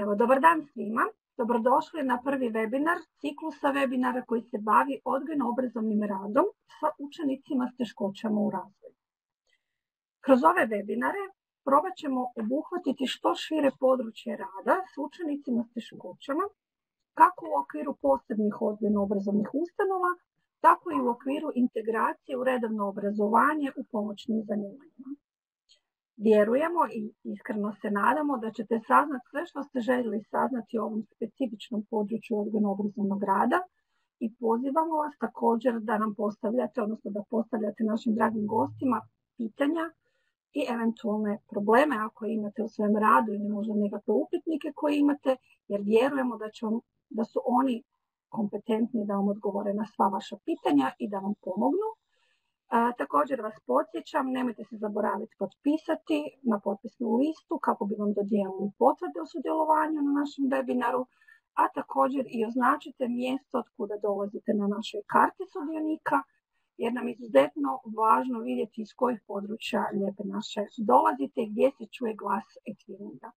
Evo, dobar dan svima. Dobrodošli na prvi webinar ciklusa webinara koji se bavi odgojno-obrazovnim radom sa učenicima s teškoćama u razvoju. Kroz ove webinare probat ćemo obuhvatiti što šire područje rada s učenicima s teškoćama, kako u okviru posebnih odgojno-obrazovnih ustanova, tako i u okviru integracije u redovno obrazovanje u pomoćnim zanimanjima. Vjerujemo i iskreno se nadamo da ćete saznati sve što ste željeli saznati o ovom specifičnom području odgojno-obrazovnog rada i pozivamo vas također da nam postavljate, odnosno da postavljate našim dragim gostima pitanja i eventualne probleme ako imate u svojem radu ili možda nekakve upitnike koje imate, jer vjerujemo da su oni kompetentni da vam odgovore na sva vaša pitanja i da vam pomognu. Također vas podsjećam, nemojte se zaboraviti potpisati na potpisnu listu kako bi vam dodijelili potvrde o sudjelovanju na našem webinaru, a također i označite mjesto od kuda dolazite na našoj karti sudionika, jer nam je izuzetno važno vidjeti iz kojih područja Lijepe naše dolazite i gdje se čuje glas e-twinninga.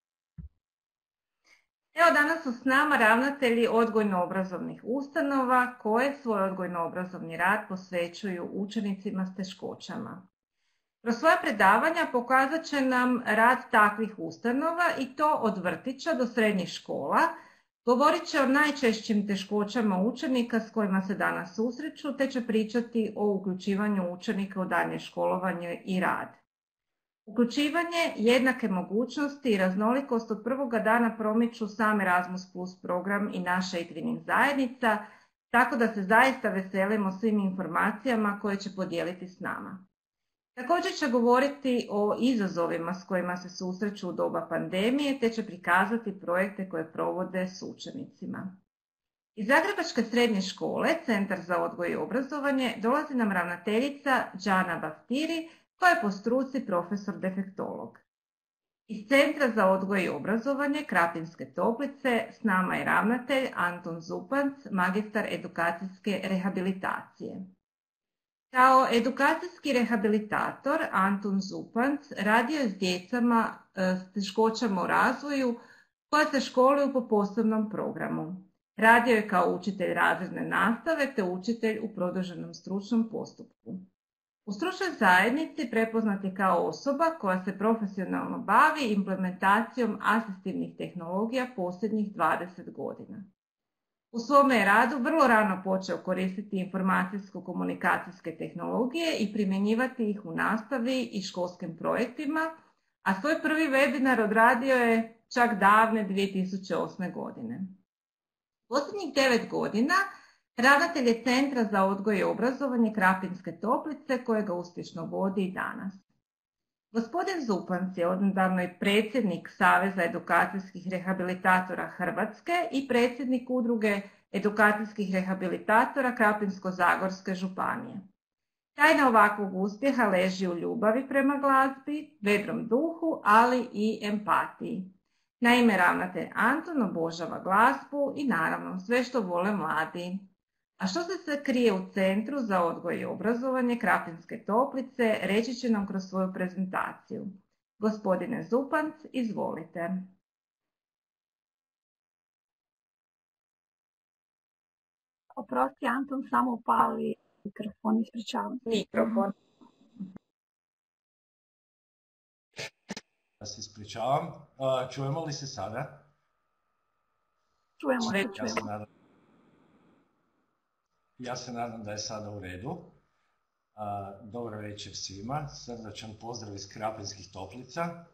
Evo danas su s nama ravnatelji odgojno-obrazovnih ustanova koje svoj odgojno-obrazovni rad posvećuju učenicima s teškoćama. Kroz svoja predavanja pokazat će nam rad takvih ustanova i to od vrtića do srednjih škola. Govorit će o najčešćim teškoćama učenika s kojima se danas susreću, te će pričati o uključivanju učenika u daljnje školovanje i rad. Uključivanje, jednake mogućnosti i raznolikost od prvoga dana promiču sam Erasmus Plus program i naša e-twinning zajednica, tako da se zaista veselimo svim informacijama koje će podijeliti s nama. Također će govoriti o izazovima s kojima se susreću u doba pandemije, te će prikazati projekte koje provode s učenicima. Iz Zagrebačke srednje škole, Centar za odgoj i obrazovanje, dolazi nam ravnateljica Đana Baftiri, koja je po struci profesor defektolog. Iz Centra za odgoj i obrazovanje Krapinske Toplice s nama je ravnatelj Anton Zupanc, magistar edukacijske rehabilitacije. Kao edukacijski rehabilitator Anton Zupanc radio je s djecama s teškoćama u razvoju koja se školuju po posebnom programu. Radio je kao učitelj razredne nastave te učitelj u produženom stručnom postupku. U stručnoj zajednici prepoznat je kao osoba koja se profesionalno bavi implementacijom asistivnih tehnologija posljednjih 20 godina. U svome je radu vrlo rano počeo koristiti informacijsko-komunikacijske tehnologije i primjenjivati ih u nastavi i školskim projektima, a svoj prvi webinar odradio je čak davne 2008. godine. Posljednjih 9 godina ravnatelj je Centra za odgoj i obrazovanje Krapinske Toplice kojega uspješno vodi i danas. Gospodin Zupanc je odnedavno i predsjednik Saveza edukacijskih rehabilitatora Hrvatske i predsjednik Udruge edukacijskih rehabilitatora Krapinsko-zagorske županije. Tajna ovakvog uspjeha leži u ljubavi prema glazbi, vedrom duhu, ali i empatiji. Naime, ravnatelj Anton obožava glazbu i naravno sve što vole mladi. A što se krije u Centru za odgoj i obrazovanje Krapinske Toplice, reći će nam kroz svoju prezentaciju. Gospodine Zupanc, izvolite. Oprosti, Anton, samo upali mikrofon, ispričavam se. Mikrofon. Ja se ispričavam. Čujemo li se sada? Čujemo se. Ja se nadam da je sada u redu. Dobro večer svima. Srdačan pozdrav iz Krapinskih Toplica.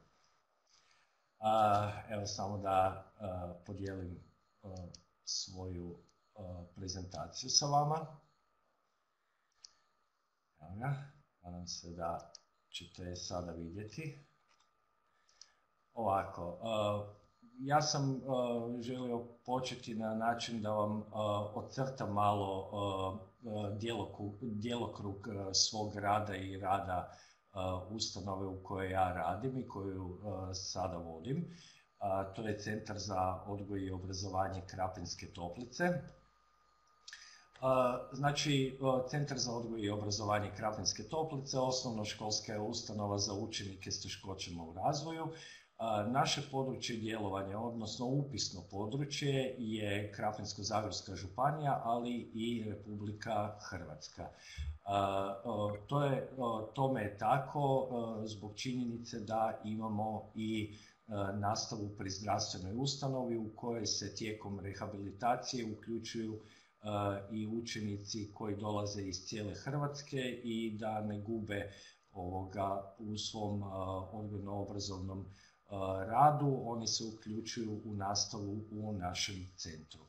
Evo samo da podijelim svoju prezentaciju sa vama. Nadam se da ćete sada vidjeti. Ovako, ja sam želio početi na način da vam ocrtam malo djelokrug svog rada i rada ustanove u kojoj ja radim i koju sada vodim. To je Centar za odgoj i obrazovanje Krapinske Toplice. Znači, Centar za odgoj i obrazovanje Krapinske Toplice osnovnoškolska je ustanova za učenike s teškoćama u razvoju Naše područje djelovanja, odnosno upisno područje, je Krapinsko-zagorska županija, ali i Republika Hrvatska. Tome je tako zbog činjenice da imamo i nastavu pri zdravstvenoj ustanovi u kojoj se tijekom rehabilitacije uključuju i učenici koji dolaze iz cijele Hrvatske i da ne gube u svom odgojno-obrazovnom radu, oni se uključuju u nastavu u našem centru.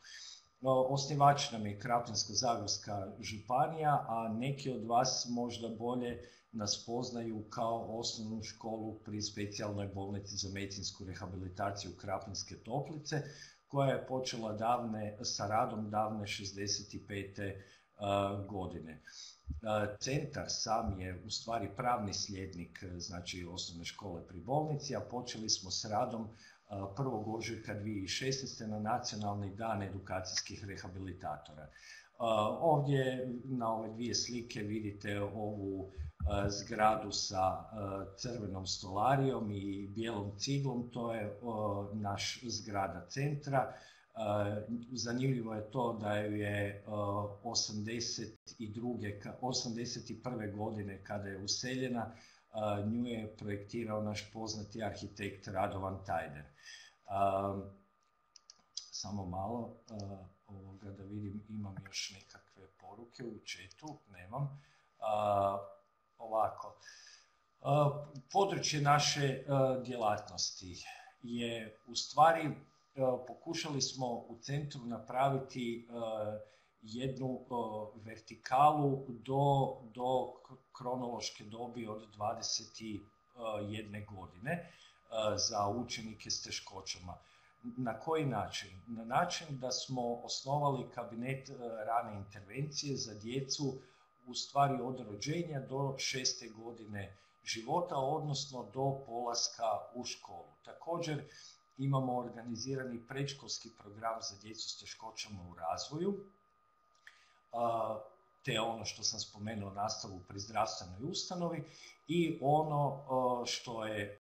Osnivač nam je Krapinsko-zagorska županija, a neki od vas možda bolje nas poznaju kao osnovnu školu pri specijalnoj bolnici za medicinsku rehabilitaciju Krapinske Toplice, koja je počela sa radom davne 65. godine. Centar sam je u stvari pravni slijednik, znači osnovne škole pri bolnici, a počeli smo s radom 1. ožujka 2016. na Nacionalni dan edukacijskih rehabilitatora. Ovdje na ove dvije slike vidite ovu zgradu sa crvenom stolarijom i bijelom ciglom, to je naš zgrada centra. Zanimljivo je to da ju je 81. godine kada je useljena, nju je projektirao naš poznati arhitekt Radovan Tajder. Samo malo da vidim, imam još nekakve poruke u chatu, nemam. Ovako, područje naše djelatnosti je u stvari, pokušali smo u centru napraviti jednu vertikalu do kronološke dobi od 21 godine za učenike s teškoćama. Na koji način? Na način da smo osnovali kabinet rane intervencije za djecu u stvari od rođenja do 6. godine života, odnosno do polaska u školu. Također imamo organizirani predškolski program za djecu s teškoćama u razvoju, te ono što sam spomenuo, nastavu pri zdravstvenoj ustanovi, i ono što je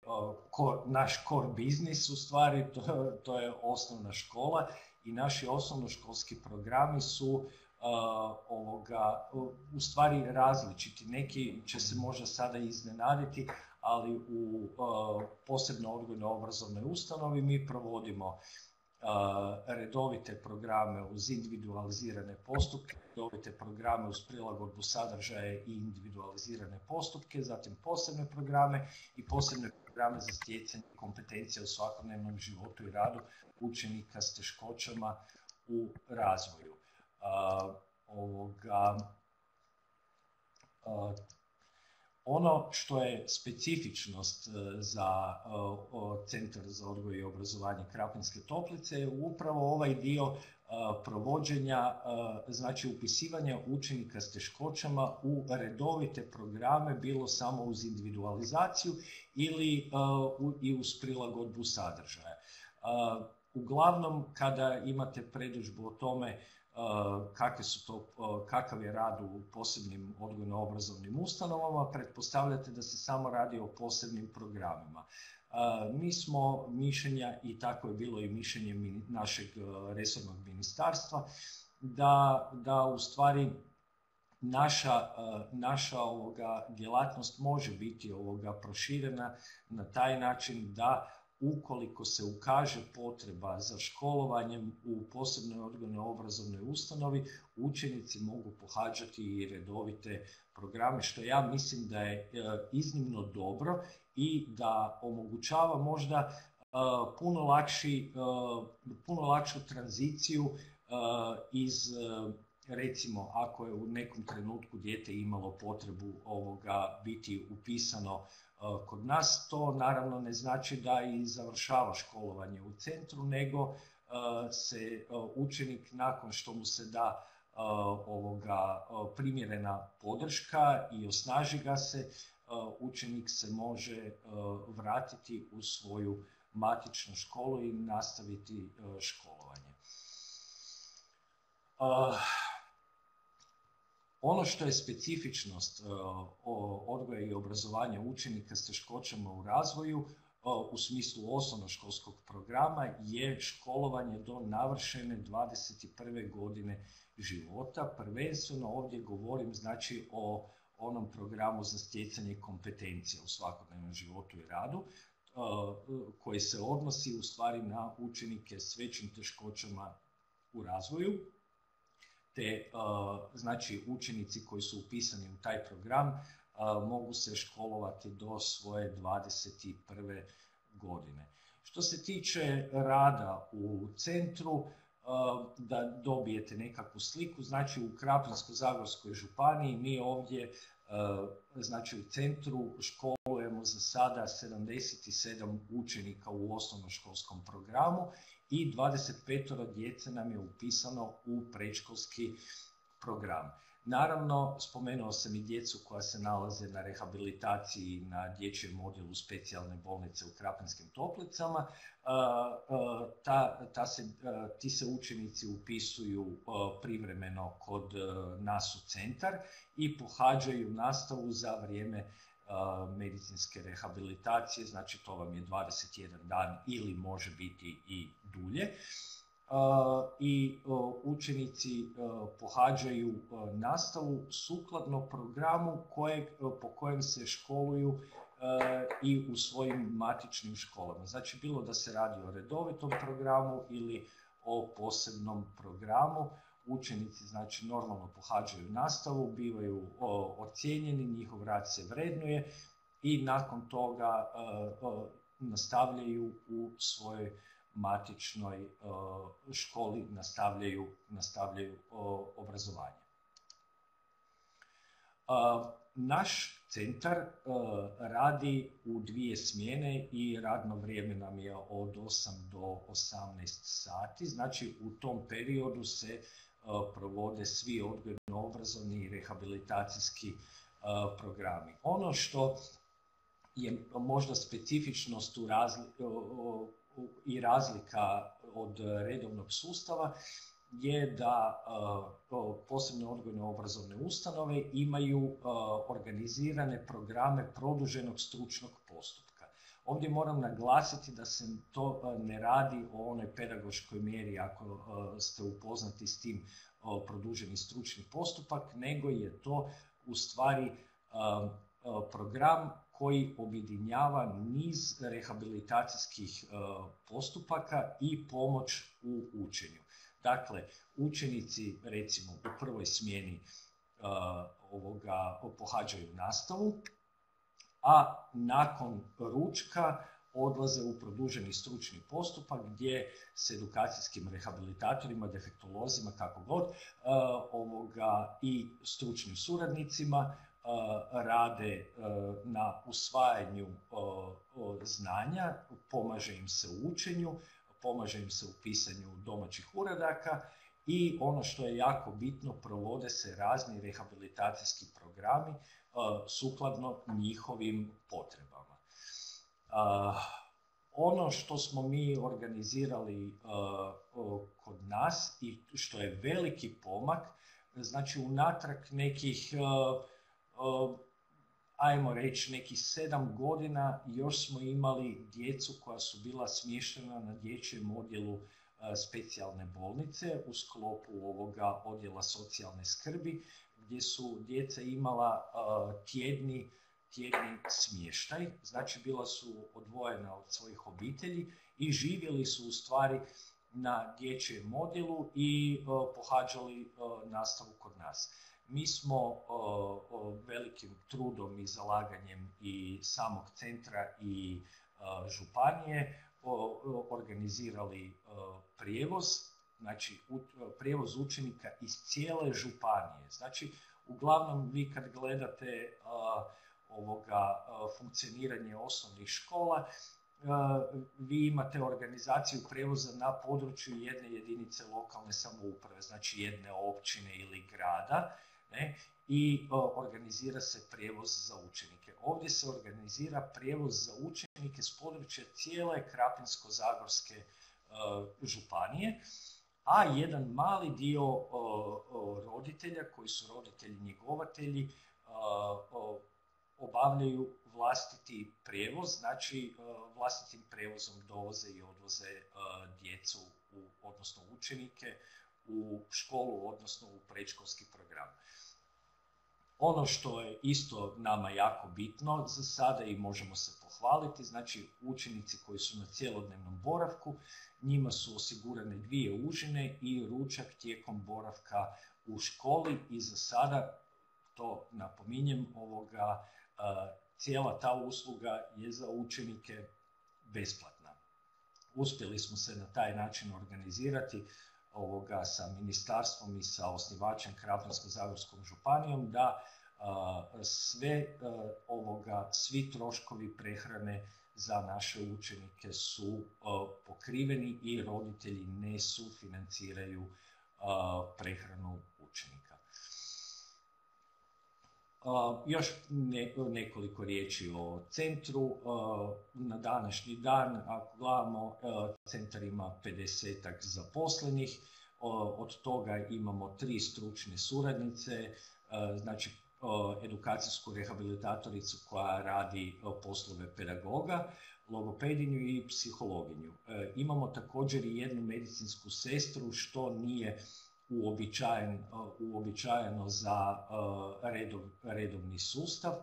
naš core biznis, u stvari to je osnovna škola, i naši osnovnoškolski programi su u stvari različiti. Neki će se možda sada iznenaditi, ali u posebno odgojno-obrazovnoj ustanovi mi provodimo redovite programe uz individualizirane postupke, redovite programe uz prilagodbu sadržaja i individualizirane postupke, zatim posebne programe i posebne programe za stjecanje kompetencija u svakodnevnom životu i radu učenika s teškoćama u razvoju. Ono što je specifičnost za Centar za odgoj i obrazovanje Krapinske Toplice je upravo ovaj dio provođenja, znači upisivanja učenika s teškoćama u redovite programe, bilo samo uz individualizaciju ili i uz prilagodbu sadržaja. Uglavnom, kada imate predodžbu o tome kakav je rad u posebnim odgojno-obrazovnim ustanovama, pretpostavljate da se samo radi o posebnim programima. Mi smo mišljenja, i tako je bilo i mišljenje našeg resornog ministarstva, da u stvari naša djelatnost može biti proširena na taj način da ukoliko se ukaže potreba za školovanjem u posebnoj odgojno-obrazovnoj ustanovi, učenici mogu pohađati i redovite programe, što ja mislim da je iznimno dobro i da omogućava možda puno lakšu tranziciju iz, recimo, ako je u nekom trenutku dijete imalo potrebu biti upisano kod nas, to naravno ne znači da i završava školovanje u centru, nego se učenik, nakon što mu se da primjerena podrška i osnaži ga se, učenik se može vratiti u svoju matičnu školu i nastaviti školovanje. Ono što je specifičnost odgoja i obrazovanja učenika s teškoćama u razvoju u smislu osnovnoškolskog programa je školovanje do navršene 21. godine života. Prvenstveno ovdje govorim znači o onom programu za stjecanje kompetencija u svakodnevnom životu i radu, koji se odnosi u stvari na učenike s većim teškoćama u razvoju, te znači učenici koji su upisani u taj program mogu se školovati do svoje 21. godine. Što se tiče rada u centru, da dobijete nekakvu sliku, znači u Krapinsko-zagorskoj županiji mi ovdje znači u centru školujemo za sada 77 učenika u osnovnoškolskom programu i 25 djece nam je upisano u predškolski program. Naravno, spomenuo sam i djecu koja se nalaze na rehabilitaciji na dječjem odjelu specijalne bolnice u Krapinskim Toplicama. Ti se učenici upisuju privremeno kod nas u centar i pohađaju nastavu za vrijeme medicinske rehabilitacije, znači to vam je 21 dan ili može biti i dulje. I učenici pohađaju nastavu sukladno programu po kojem se školuju i u svojim matičnim školama. Znači bilo da se radi o redovitom programu ili o posebnom programu, učenici znači normalno pohađaju nastavu, bivaju ocijenjeni, njihov rad se vrednuje i nakon toga nastavljaju u svojoj matičnoj školi, nastavljaju obrazovanje. Naš centar radi u 2 smjene i radno vrijeme nam je od 8 do 18 sati, znači u tom periodu se provode svi odgojno-obrazovni i rehabilitacijski programi. Ono što je možda specifičnost i razlika od redovnog sustava je da posebne odgojno-obrazovne ustanove imaju organizirane programe produženog stručnog postupka. Ovdje moram naglasiti da se to ne radi o onoj pedagoškoj mjeri, ako ste upoznati s tim produženi stručni postupak, nego je to u stvari program koji objedinjava niz rehabilitacijskih postupaka i pomoć u učenju. Dakle, učenici recimo u prvoj smjeni pohađaju nastavu, a nakon ručka odlaze u produženi stručni postupak gdje s edukacijskim rehabilitatorima, defektolozima, kako god, i stručnim suradnicima rade na usvajanju znanja, pomaže im se u učenju, pomaže im se u pisanju domaćih uradaka i ono što je jako bitno, provode se razni rehabilitacijski programi sukladno njihovim potrebama. Ono što smo mi organizirali kod nas i što je veliki pomak, znači unatrag nekih ajmo reći nekih 7 godina još smo imali djecu koja su bila smještena na dječjem odjelu specijalne bolnice u sklopu ovoga odjela socijalne skrbi, gdje su djeca imala tjedni smještaj, znači bila su odvojena od svojih obitelji i živjeli su u stvari na dječjem odjelu i pohađali nastavu kod nas. Mi smo velikim trudom i zalaganjem i samog centra i županije organizirali prijevoz, znači prijevoz učenika iz cijele županije. Znači, uglavnom vi kad gledate funkcioniranje osnovnih škola, vi imate organizaciju prijevoza na području jedne jedinice lokalne samouprave, znači jedne općine ili grada, i organizira se prijevoz za učenike. Ovdje se organizira prijevoz za učenike s područja cijele Krapinsko-zagorske županije, a jedan mali dio roditelja koji su roditelji njegovatelji obavljaju vlastiti prijevoz, znači vlastitim prijevozom dovoze i odvoze djecu, odnosno učenike u školu, odnosno u predškolski program. Ono što je isto nama jako bitno za sada i možemo se pohvaliti, znači učenici koji su na cjelodnevnom boravku, njima su osigurane 2 užine i ručak tijekom boravka u školi i za sada, to napominjem, cijela ta usluga je za učenike besplatna. Uspjeli smo se na taj način organizirati sa ministarstvom i sa osnivačem Krapinsko-zagorskom županijom da svi troškovi prehrane za naše učenike su pokriveni i roditelji ne sufinanciraju prehranu učenika. Još nekoliko riječi o centru. Na današnji dan, ako gledamo, centar ima 50-ak zaposlenih, od toga imamo 3 stručne suradnice, znači edukacijsku rehabilitatoricu koja radi poslove pedagoga, logopedinju i psihologinju. Imamo također i 1 medicinsku sestru, što nije uobičajeno za redovni sustav.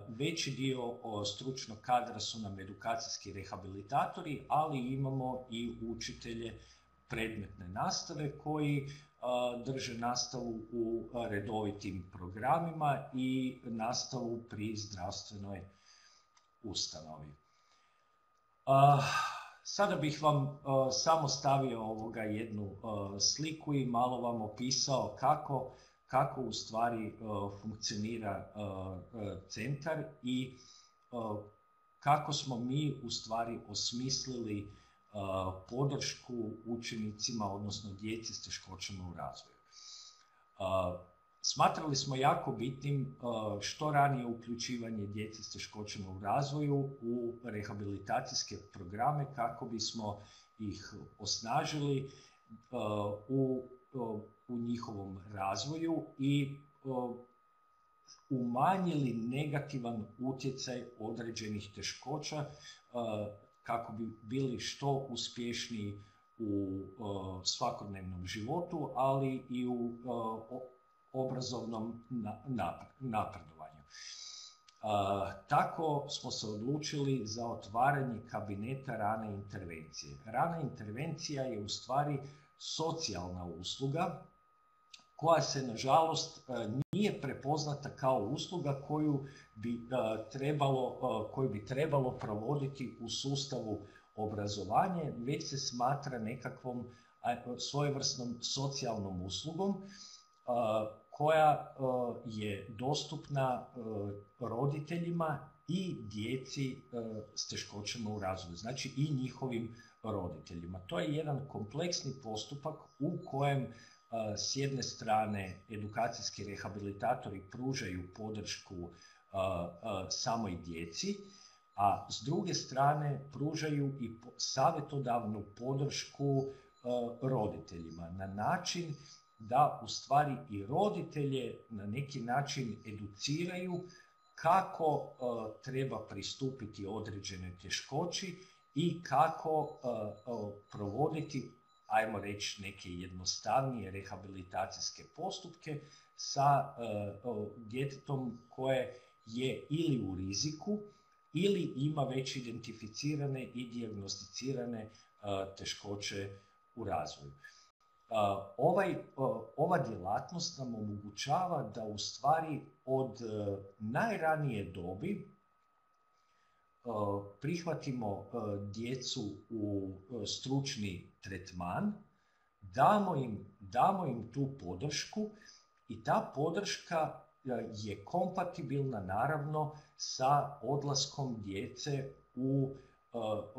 Veći dio stručnog kadra su nam edukacijski rehabilitatori, ali imamo i učitelje predmetne nastave koji drže nastavu u redovitim programima i nastavu pri zdravstvenoj ustanovi. Sada bih vam samo stavio jednu sliku i malo vam opisao kako u stvari funkcionira centar i kako smo mi u stvari osmislili podršku učenicima, odnosno djeci s teškoćama u razvoju. Smatrali smo jako bitnim što ranije uključivanje djece s teškoćama u razvoju u rehabilitacijske programe kako bismo ih osnažili u njihovom razvoju i umanjili negativan utjecaj određenih teškoća kako bi bili što uspješniji u svakodnevnom životu, ali i u obrazovnom napredovanju. Tako smo se odlučili za otvaranje kabineta rane intervencije. Rana intervencija je u stvari socijalna usluga koja se nažalost nije prepoznata kao usluga koju bi trebalo provoditi u sustavu obrazovanja, već se smatra nekakvom svojevrsnom socijalnom uslugom koja je dostupna roditeljima i djeci s teškoćama u razvoju, znači i njihovim roditeljima. To je jedan kompleksni postupak u kojem s jedne strane edukacijski rehabilitatori pružaju podršku samoj djeci, a s druge strane pružaju i savjetodavnu podršku roditeljima na način da u stvari i roditelje na neki način educiraju kako treba pristupiti određenoj teškoći i kako provoditi, ajmo reći, neke jednostavnije rehabilitacijske postupke sa djetetom koje je ili u riziku ili ima već identificirane i dijagnosticirane teškoće u razvoju. Ova djelatnost nam omogućava da u stvari od najranije dobi prihvatimo djecu u stručni tretman, damo im tu podršku i ta podrška je kompatibilna naravno sa odlaskom djece u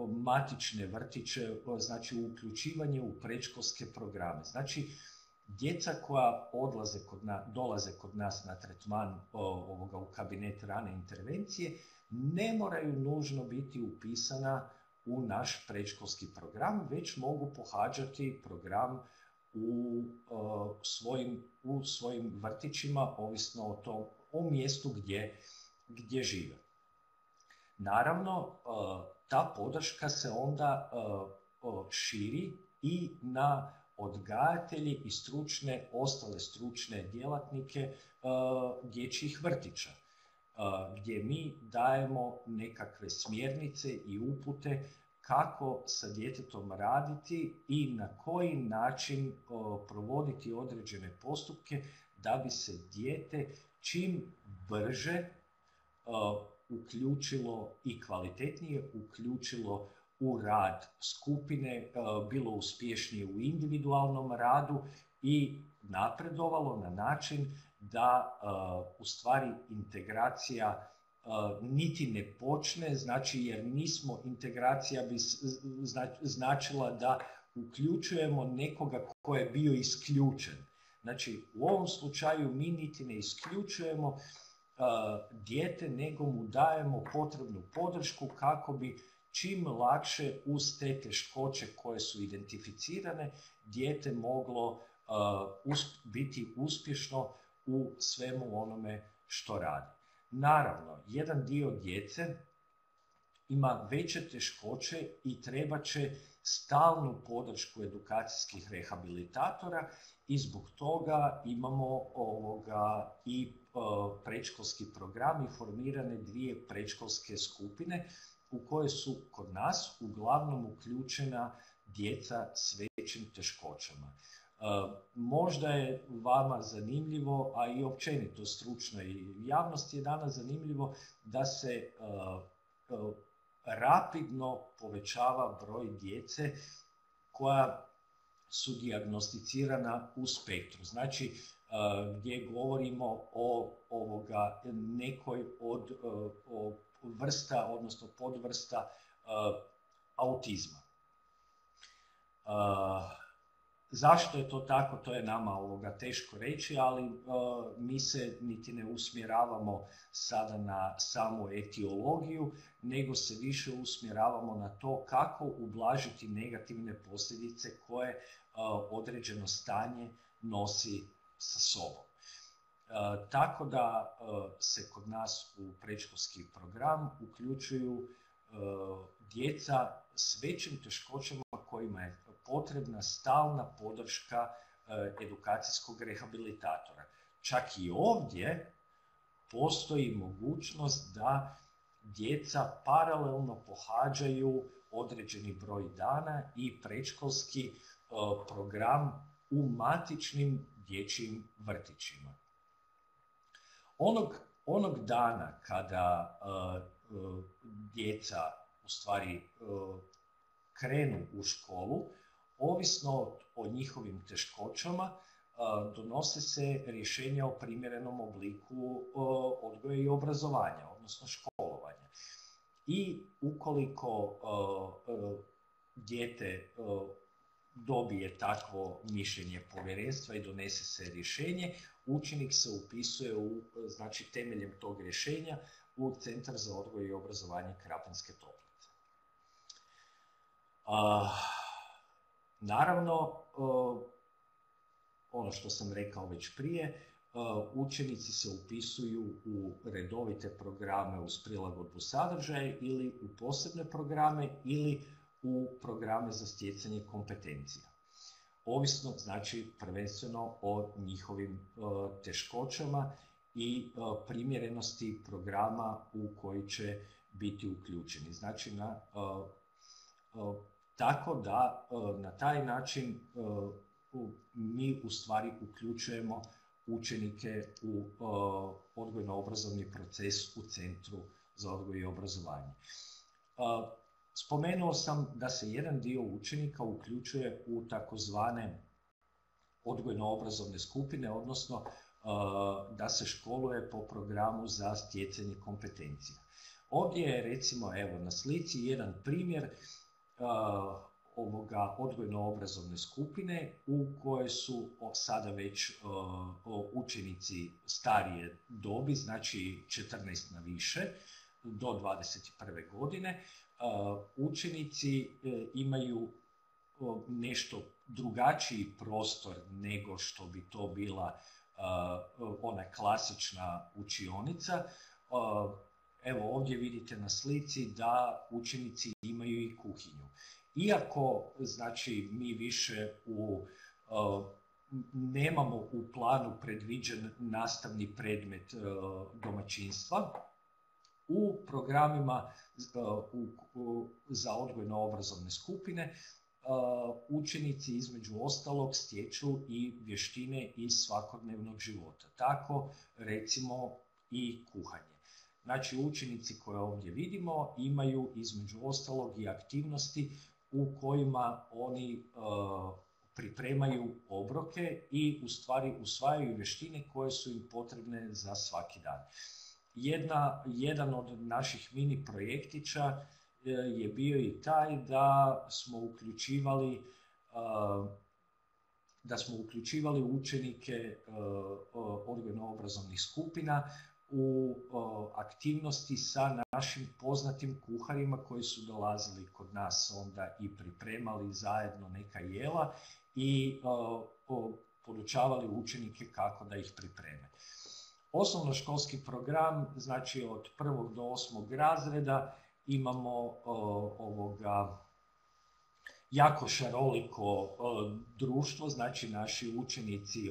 matične vrtiće, znači uključivanje u predškolske programe. Znači, djeca koja dolaze kod nas na tretman u kabinet rane intervencije ne moraju nužno biti upisana u naš predškolski program, već mogu pohađati program u svojim vrtićima, ovisno o mjestu gdje gdje žive. Naravno, ta podrška se onda širi i na odgajatelji i ostale stručne djelatnike dječjih vrtića, gdje mi dajemo nekakve smjernice i upute kako sa djetetom raditi i na koji način provoditi određene postupke da bi se dijete čim brže uključilo i kvalitetnije uključilo u rad skupine, bilo uspješnije u individualnom radu i napredovalo na način da u stvari integracija niti ne počne, znači jer integracija bi značila da uključujemo nekoga ko je bio isključen. Znači u ovom slučaju mi niti ne isključujemo dijete, nego mu dajemo potrebnu podršku kako bi čim lakše uz te teškoće koje su identificirane dijete moglo biti uspješno u svemu onome što radi. Naravno, jedan dio djece ima veće teškoće i treba će stalnu podršku edukacijskih rehabilitatora i zbog toga imamo i predškolski program i formirane 2 predškolske skupine u koje su kod nas uglavnom uključena djeca s većim teškoćama. Možda je vama zanimljivo, a i općenito stručnoj javnosti je danas zanimljivo da se rapidno povećava broj djece koja su dijagnosticirana u spektru. Znači, gdje govorimo o nekoj od vrsta, odnosno podvrsta autizma. Zašto je to tako, to je nama teško reći, ali mi se niti ne usmjeravamo sada na samu etiologiju, nego se više usmjeravamo na to kako ublažiti negativne posljedice koje određeno stanje nosi sa sobom. Tako da se kod nas u predškolski program uključuju djeca s većim teškoćama kojima je potrebna stalna podrška edukacijskog rehabilitatora. Čak i ovdje postoji mogućnost da djeca paralelno pohađaju određeni broj dana i predškolski program u matičnim dječjim vrtićima. Onog dana kada djeca u stvari krenu u školu, ovisno o njihovim teškoćama, donose se rješenja o primjerenom obliku odgoja i obrazovanja, odnosno školovanja. I ukoliko dijete dobije takvo mišljenje povjerenstva i donese se rješenje, učenik se upisuje znači temeljem tog rješenja u Centar za odgoj i obrazovanje Krapinske Toplice. Naravno, ono što sam rekao već prije, učenici se upisuju u redovite programe uz prilagodbu sadržaja ili u posebne programe ili u programe za stjecanje kompetencija. Ovisno, znači, prvenstveno o njihovim teškoćama i primjerenosti programa u koji će biti uključeni. Znači, tako da na taj način mi u stvari uključujemo učenike u odgojno-obrazovni proces u Centru za odgoj i obrazovanje. Spomenuo sam da se jedan dio učenika uključuje u takozvane odgojno-obrazovne skupine, odnosno da se školuje po programu za stjecanje kompetencija. Ovdje je recimo na slici jedan primjer odgojno-obrazovne skupine u kojoj su sada već učenici starije dobi, znači 14 na više, do 21. godine. Učenici imaju nešto drugačiji prostor nego što bi to bila ona klasična učionica. Evo ovdje vidite na slici da učenici imaju i kuhinju. Iako znači mi više nemamo u planu predviđen nastavni predmet domaćinstva, u programima za odgojno-obrazovne skupine učenici između ostalog stječu i vještine iz svakodnevnog života. Tako recimo i kuhanje. Znači učenici koje ovdje vidimo imaju između ostalog i aktivnosti u kojima oni pripremaju obroke i u stvari usvajaju vještine koje su im potrebne za svaki dan. Jedan od naših mini projektića je bio i taj da smo uključivali učenike odgojno-obrazovnih skupina u aktivnosti sa našim poznatim kuharima koji su dolazili kod nas onda i pripremali zajedno neka jela i podučavali učenike kako da ih pripreme. Osnovnoškolski program, znači od 1. do 8. razreda, imamo jako šaroliko društvo, znači naši učenici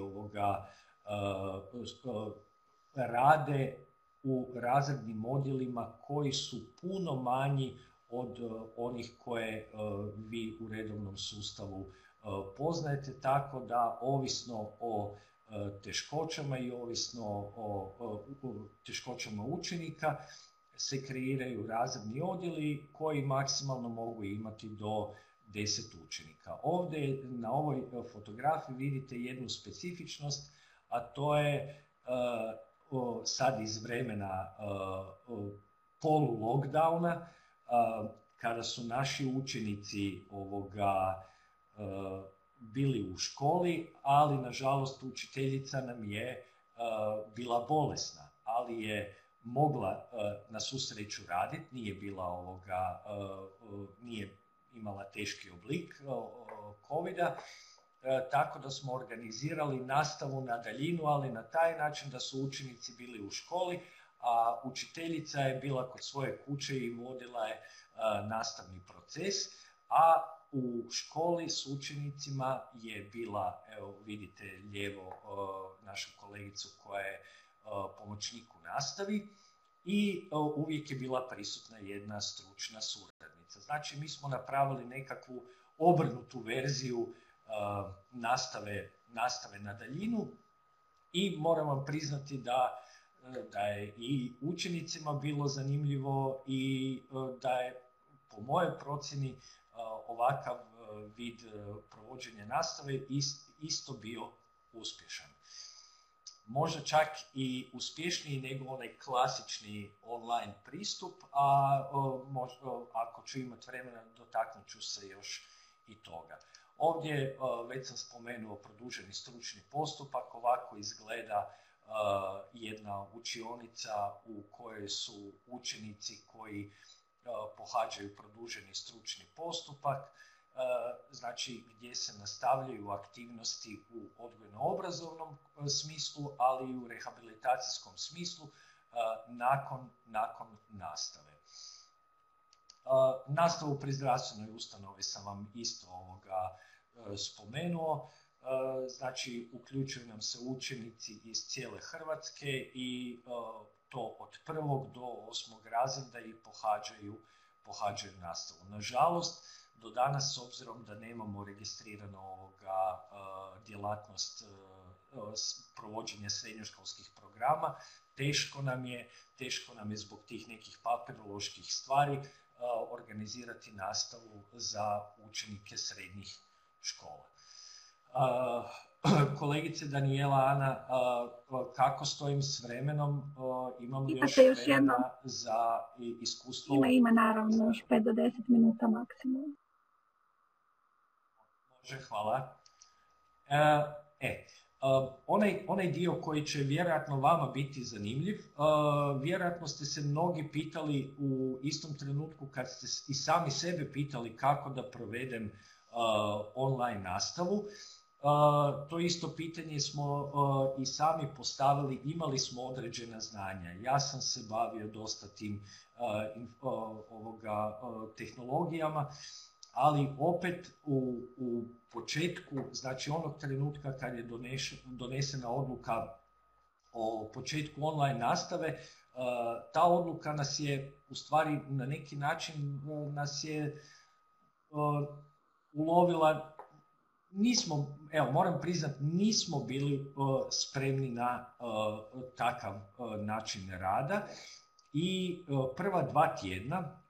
rade u razrednim odjelima koji su puno manji od onih koje vi u redovnom sustavu poznajete, tako da ovisno o teškoćama i ovisno o teškoćama učenika se kreiraju razredni odjeli koji maksimalno mogu imati do 10 učenika. Ovdje na ovoj fotografiji vidite jednu specifičnost, a to je sad iz vremena polu-lockdowna, kada su naši učenici bili u školi, ali nažalost učiteljica nam je bila bolesna, ali je mogla na svu sreću raditi, nije imala teški oblik covida, tako da smo organizirali nastavu na daljinu, ali na taj način da su učenici bili u školi, a učiteljica je bila kod svoje kuće i vodila je nastavni proces, a u školi s učenicima je bila, evo vidite lijevo našu kolegicu koja je pomoćnik u nastavi i uvijek je bila prisutna jedna stručna suradnica. Znači mi smo napravili nekakvu obrnutu verziju nastave na daljinu i moram vam priznati da je i učenicima bilo zanimljivo i da je po mojoj procjeni ovakav vid provođenja nastave isto bio uspješan. Možda čak i uspješniji nego onaj klasični online pristup, a ako ću imati vremena dotaknut ću se još i toga. Ovdje već sam spomenuo produženi stručni postupak, ovako izgleda jedna učionica u kojoj su učenici koji pohađaju produženi stručni postupak, znači gdje se nastavljaju aktivnosti u odgojno-obrazovnom smislu, ali i u rehabilitacijskom smislu nakon nastave. Nastavu pri zdravstvenoj ustanovi sam vam isto spomenuo. Znači uključuju nam se učenici iz cijele Hrvatske i to od 1. do 8. razreda i pohađaju nastavu. Nažalost, do danas, s obzirom da nemamo registrirano djelatnost provođenja srednjoškolskih programa, teško nam je zbog tih nekih papiroloških stvari organizirati nastavu za učenike srednjih škola. Kolegice Danijela, Ana, kako stojim s vremenom? Imam li još vremena za iskustvo? Ima naravno još 5 do 10 minuta maksimum. Može, hvala. Onaj dio koji će vjerojatno vama biti zanimljiv, vjerojatno ste se mnogi pitali u istom trenutku kad ste i sami sebe pitali kako da provedem online nastavu. to isto pitanje smo i sami postavili, imali smo određena znanja. Ja sam se bavio dosta tim tehnologijama, ali opet u početku, znači onog trenutka kad je donesena odluka o početku online nastave, ta odluka nas je u stvari na neki način nas je ulovila. Nismo, evo moram priznati, nismo bili spremni na takav način rada i prva 2 tjedna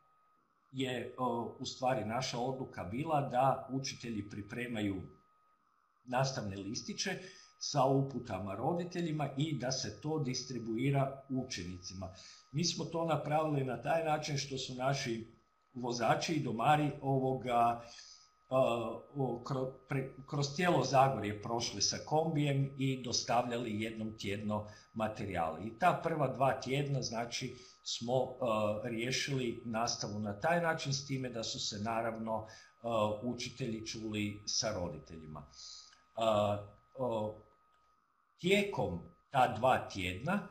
je u stvari naša odluka bila da učitelji pripremaju nastavne listiće sa uputama roditeljima i da se to distribuira učenicima. Mi smo to napravili na taj način što su naši vozači i domari kroz cijelo Zagorje prošli sa kombijem i dostavljali jednom tjedno materijale. I ta prva 2 tjedna znači smo riješili nastavu na taj način, s time da su se naravno učitelji čuli sa roditeljima. Tijekom ta 2 tjedna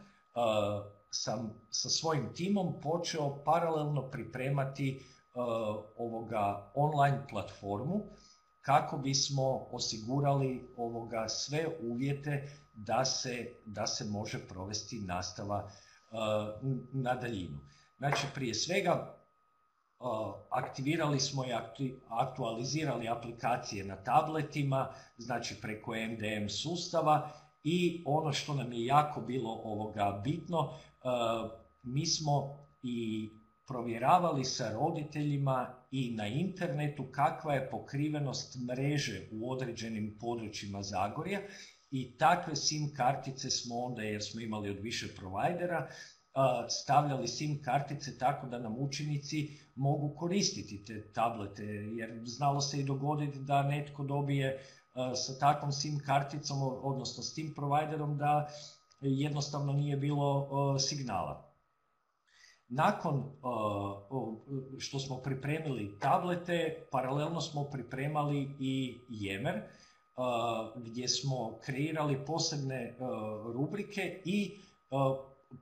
sam sa svojim timom počeo paralelno pripremati online platformu kako bismo osigurali sve uvjete da se može provesti nastava na daljinu. Znači, prije svega aktivirali smo i aktualizirali aplikacije na tabletima, znači preko MDM sustava, i ono što nam je jako bilo bitno, mi smo i provjeravali sa roditeljima i na internetu kakva je pokrivenost mreže u određenim područjima Zagorja, i takve SIM kartice smo onda, jer smo imali od više provajdera, stavljali SIM kartice tako da nam učenici mogu koristiti te tablete, jer znalo se i dogoditi da netko dobije sa takvom SIM karticom, odnosno s tim provajderom, da jednostavno nije bilo signala. Nakon što smo pripremili tablete, paralelno smo pripremali i Jemer, gdje smo kreirali posebne rubrike i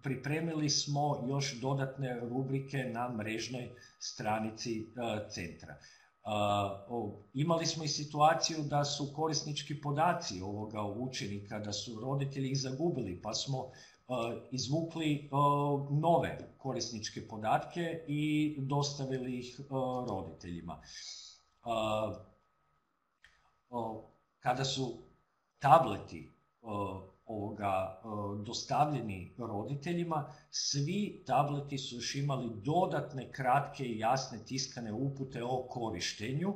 pripremili smo još dodatne rubrike na mrežnoj stranici centra. Imali smo i situaciju da su korisnički podaci učenika, da su roditelji ih zagubili, pa smo izvukli nove korisničke podatke i dostavili ih roditeljima. Kada su tableti dostavljeni roditeljima, svi tableti su još imali dodatne kratke i jasne tiskane upute o korištenju.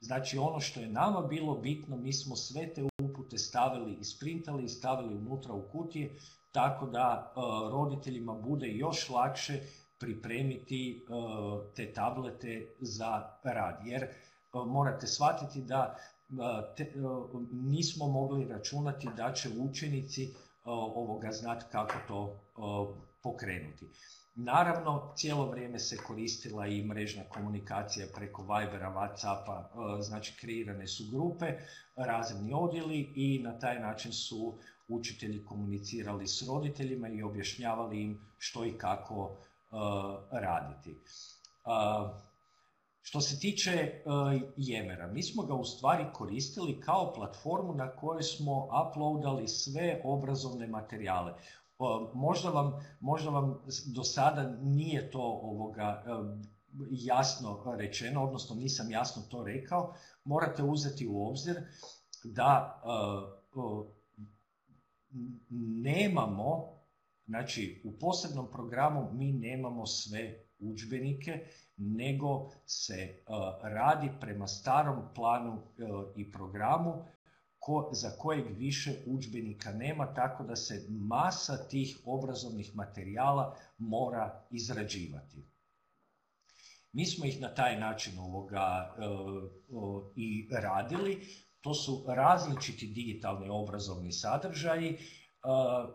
Znači, ono što je nama bilo bitno, mi smo sve te upute stavili, isprintali i stavili unutra u kutije, tako da roditeljima bude još lakše pripremiti te tablete za rad. Jer morate shvatiti da nismo mogli računati da će učenici znati kako to pokrenuti. Naravno, cijelo vrijeme se koristila i mrežna komunikacija preko Vibera, Whatsappa, znači kreirane su grupe, razredni odjeli, i na taj način su učitelji komunicirali s roditeljima i objašnjavali im što i kako raditi. Što se tiče Jemera, mi smo ga u stvari koristili kao platformu na kojoj smo uploadali sve obrazovne materijale. Možda vam do sada nije to jasno rečeno, odnosno nisam jasno to rekao. Morate uzeti u obzir da nemamo, znači u posebnom programu mi nemamo sve udžbenike, nego se radi prema starom planu i programu za kojeg više udžbenika nema, tako da se masa tih obrazovnih materijala mora izrađivati. Mi smo ih na taj način i radili. To su različiti digitalni obrazovni sadržaji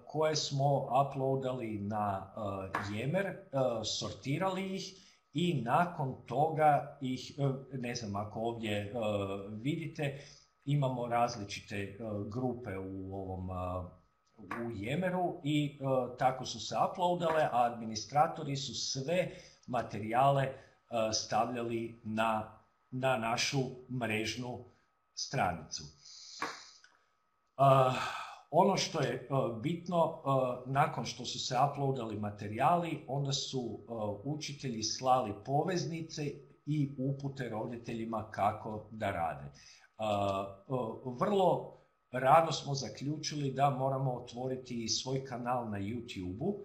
koje smo uploadali na Jemer, sortirali ih i nakon toga ih, ne znam ako ovdje vidite, imamo različite grupe u Yammeru i tako su se uploadale, a administratori su sve materijale stavljali na našu mrežnu stranicu. Ono što je bitno, nakon što su se uploadali materijali, onda su učitelji slali poveznice i upute roditeljima kako da rade. Vrlo rano smo zaključili da moramo otvoriti svoj kanal na YouTube-u,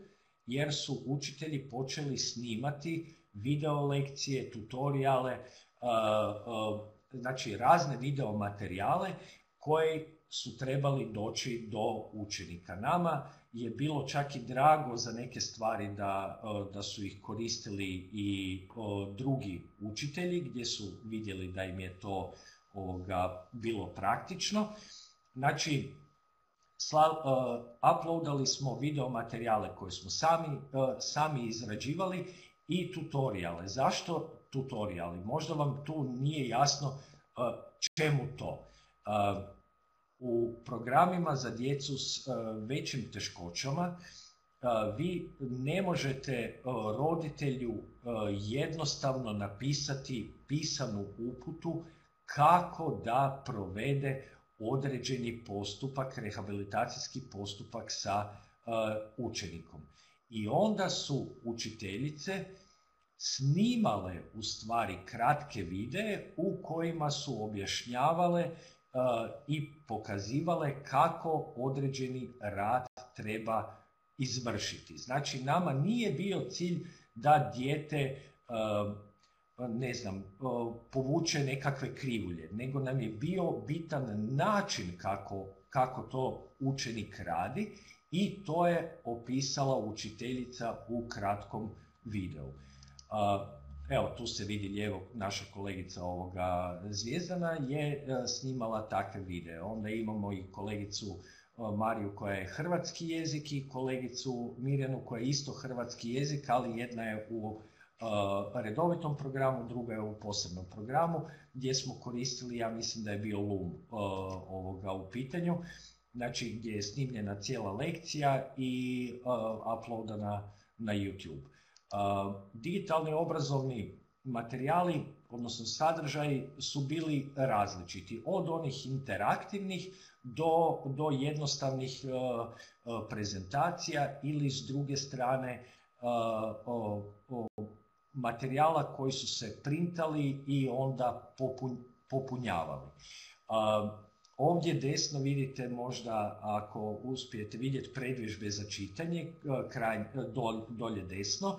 jer su učitelji počeli snimati video lekcije, tutoriale, znači razne video materijale koji su trebali doći do učenika. Nama je bilo čak i drago za neke stvari da su ih koristili i drugi učitelji, gdje su vidjeli da im je to bilo praktično. Znači, uploadali smo video materijale koje smo sami izrađivali i tutoriale. Zašto tutoriali? Možda vam tu nije jasno čemu to. U programima za djecu s većim teškoćama vi ne možete roditelju jednostavno napisati pisanu uputu kako da provede određeni postupak, rehabilitacijski postupak sa učenikom. I onda su učiteljice snimale u stvari kratke videe u kojima su objašnjavale i pokazivale kako određeni rad treba izvršiti. Znači, nama nije bio cilj da dijete povuče nekakve krivulje, nego nam je bio bitan način kako to učenik radi i to je opisala učiteljica u kratkom videu. Evo, tu se vidi lijevo, naša kolegica Zvijezdana je snimala takve videe. Onda imamo i kolegicu Mariju koja je hrvatski jezik i kolegicu Mirjanu koja je isto hrvatski jezik, ali jedna je u redovitom programu, druga je u posebnom programu, gdje smo koristili, ja mislim da je bio Loom u pitanju, znači gdje je snimljena cijela lekcija i uploadana na YouTube. Digitalni obrazovni materijali, odnosno sadržaji, su bili različiti, od onih interaktivnih do jednostavnih prezentacija ili s druge strane materijala koji su se printali i onda popunjavali. Ovdje desno vidite, možda ako uspijete vidjeti, predvježbe za čitanje, dolje desno.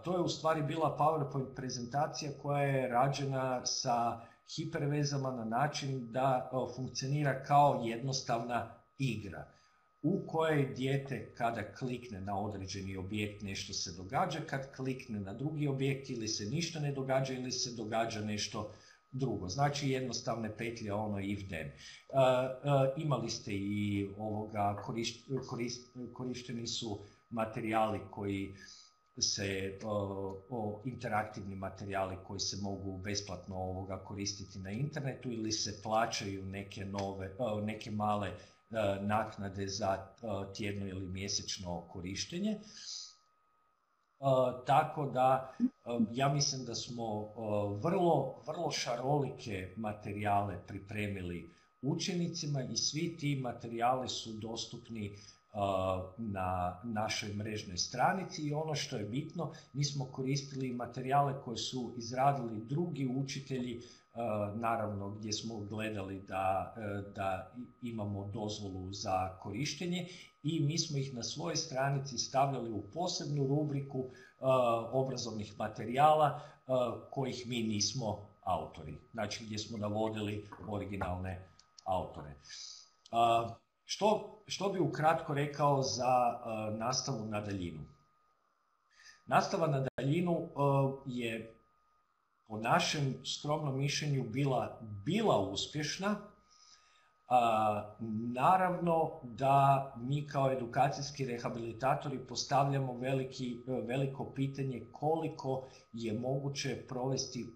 To je u stvari bila PowerPoint prezentacija koja je rađena sa hipervezama na način da funkcionira kao jednostavna igra, u kojoj dijete kada klikne na određeni objekt nešto se događa, kad klikne na drugi objekt ili se ništa ne događa ili se događa nešto drugo. Znači jednostavne petlje, if then. Imali ste i korišteni su materijali koji se, interaktivni materijali koji se mogu besplatno koristiti na internetu ili se plaćaju neke male naknade za tjedno ili mjesečno korištenje. Tako da ja mislim da smo vrlo šarolike materijale pripremili učenicima i svi ti materijali su dostupni na našoj mrežnoj stranici i ono što je bitno, mi smo koristili materijale koje su izradili drugi učitelji, naravno gdje smo gledali da imamo dozvolu za korištenje i mi smo ih na svojoj stranici stavljali u posebnu rubriku obrazovnih materijala kojih mi nismo autori, znači gdje smo navodili originalne autore. Što bi ukratko rekao za nastavu na daljinu? Nastava na daljinu je po našem skromnom mišljenju bila uspješna. Naravno da mi kao edukacijski rehabilitatori postavljamo veliko pitanje koliko je moguće provesti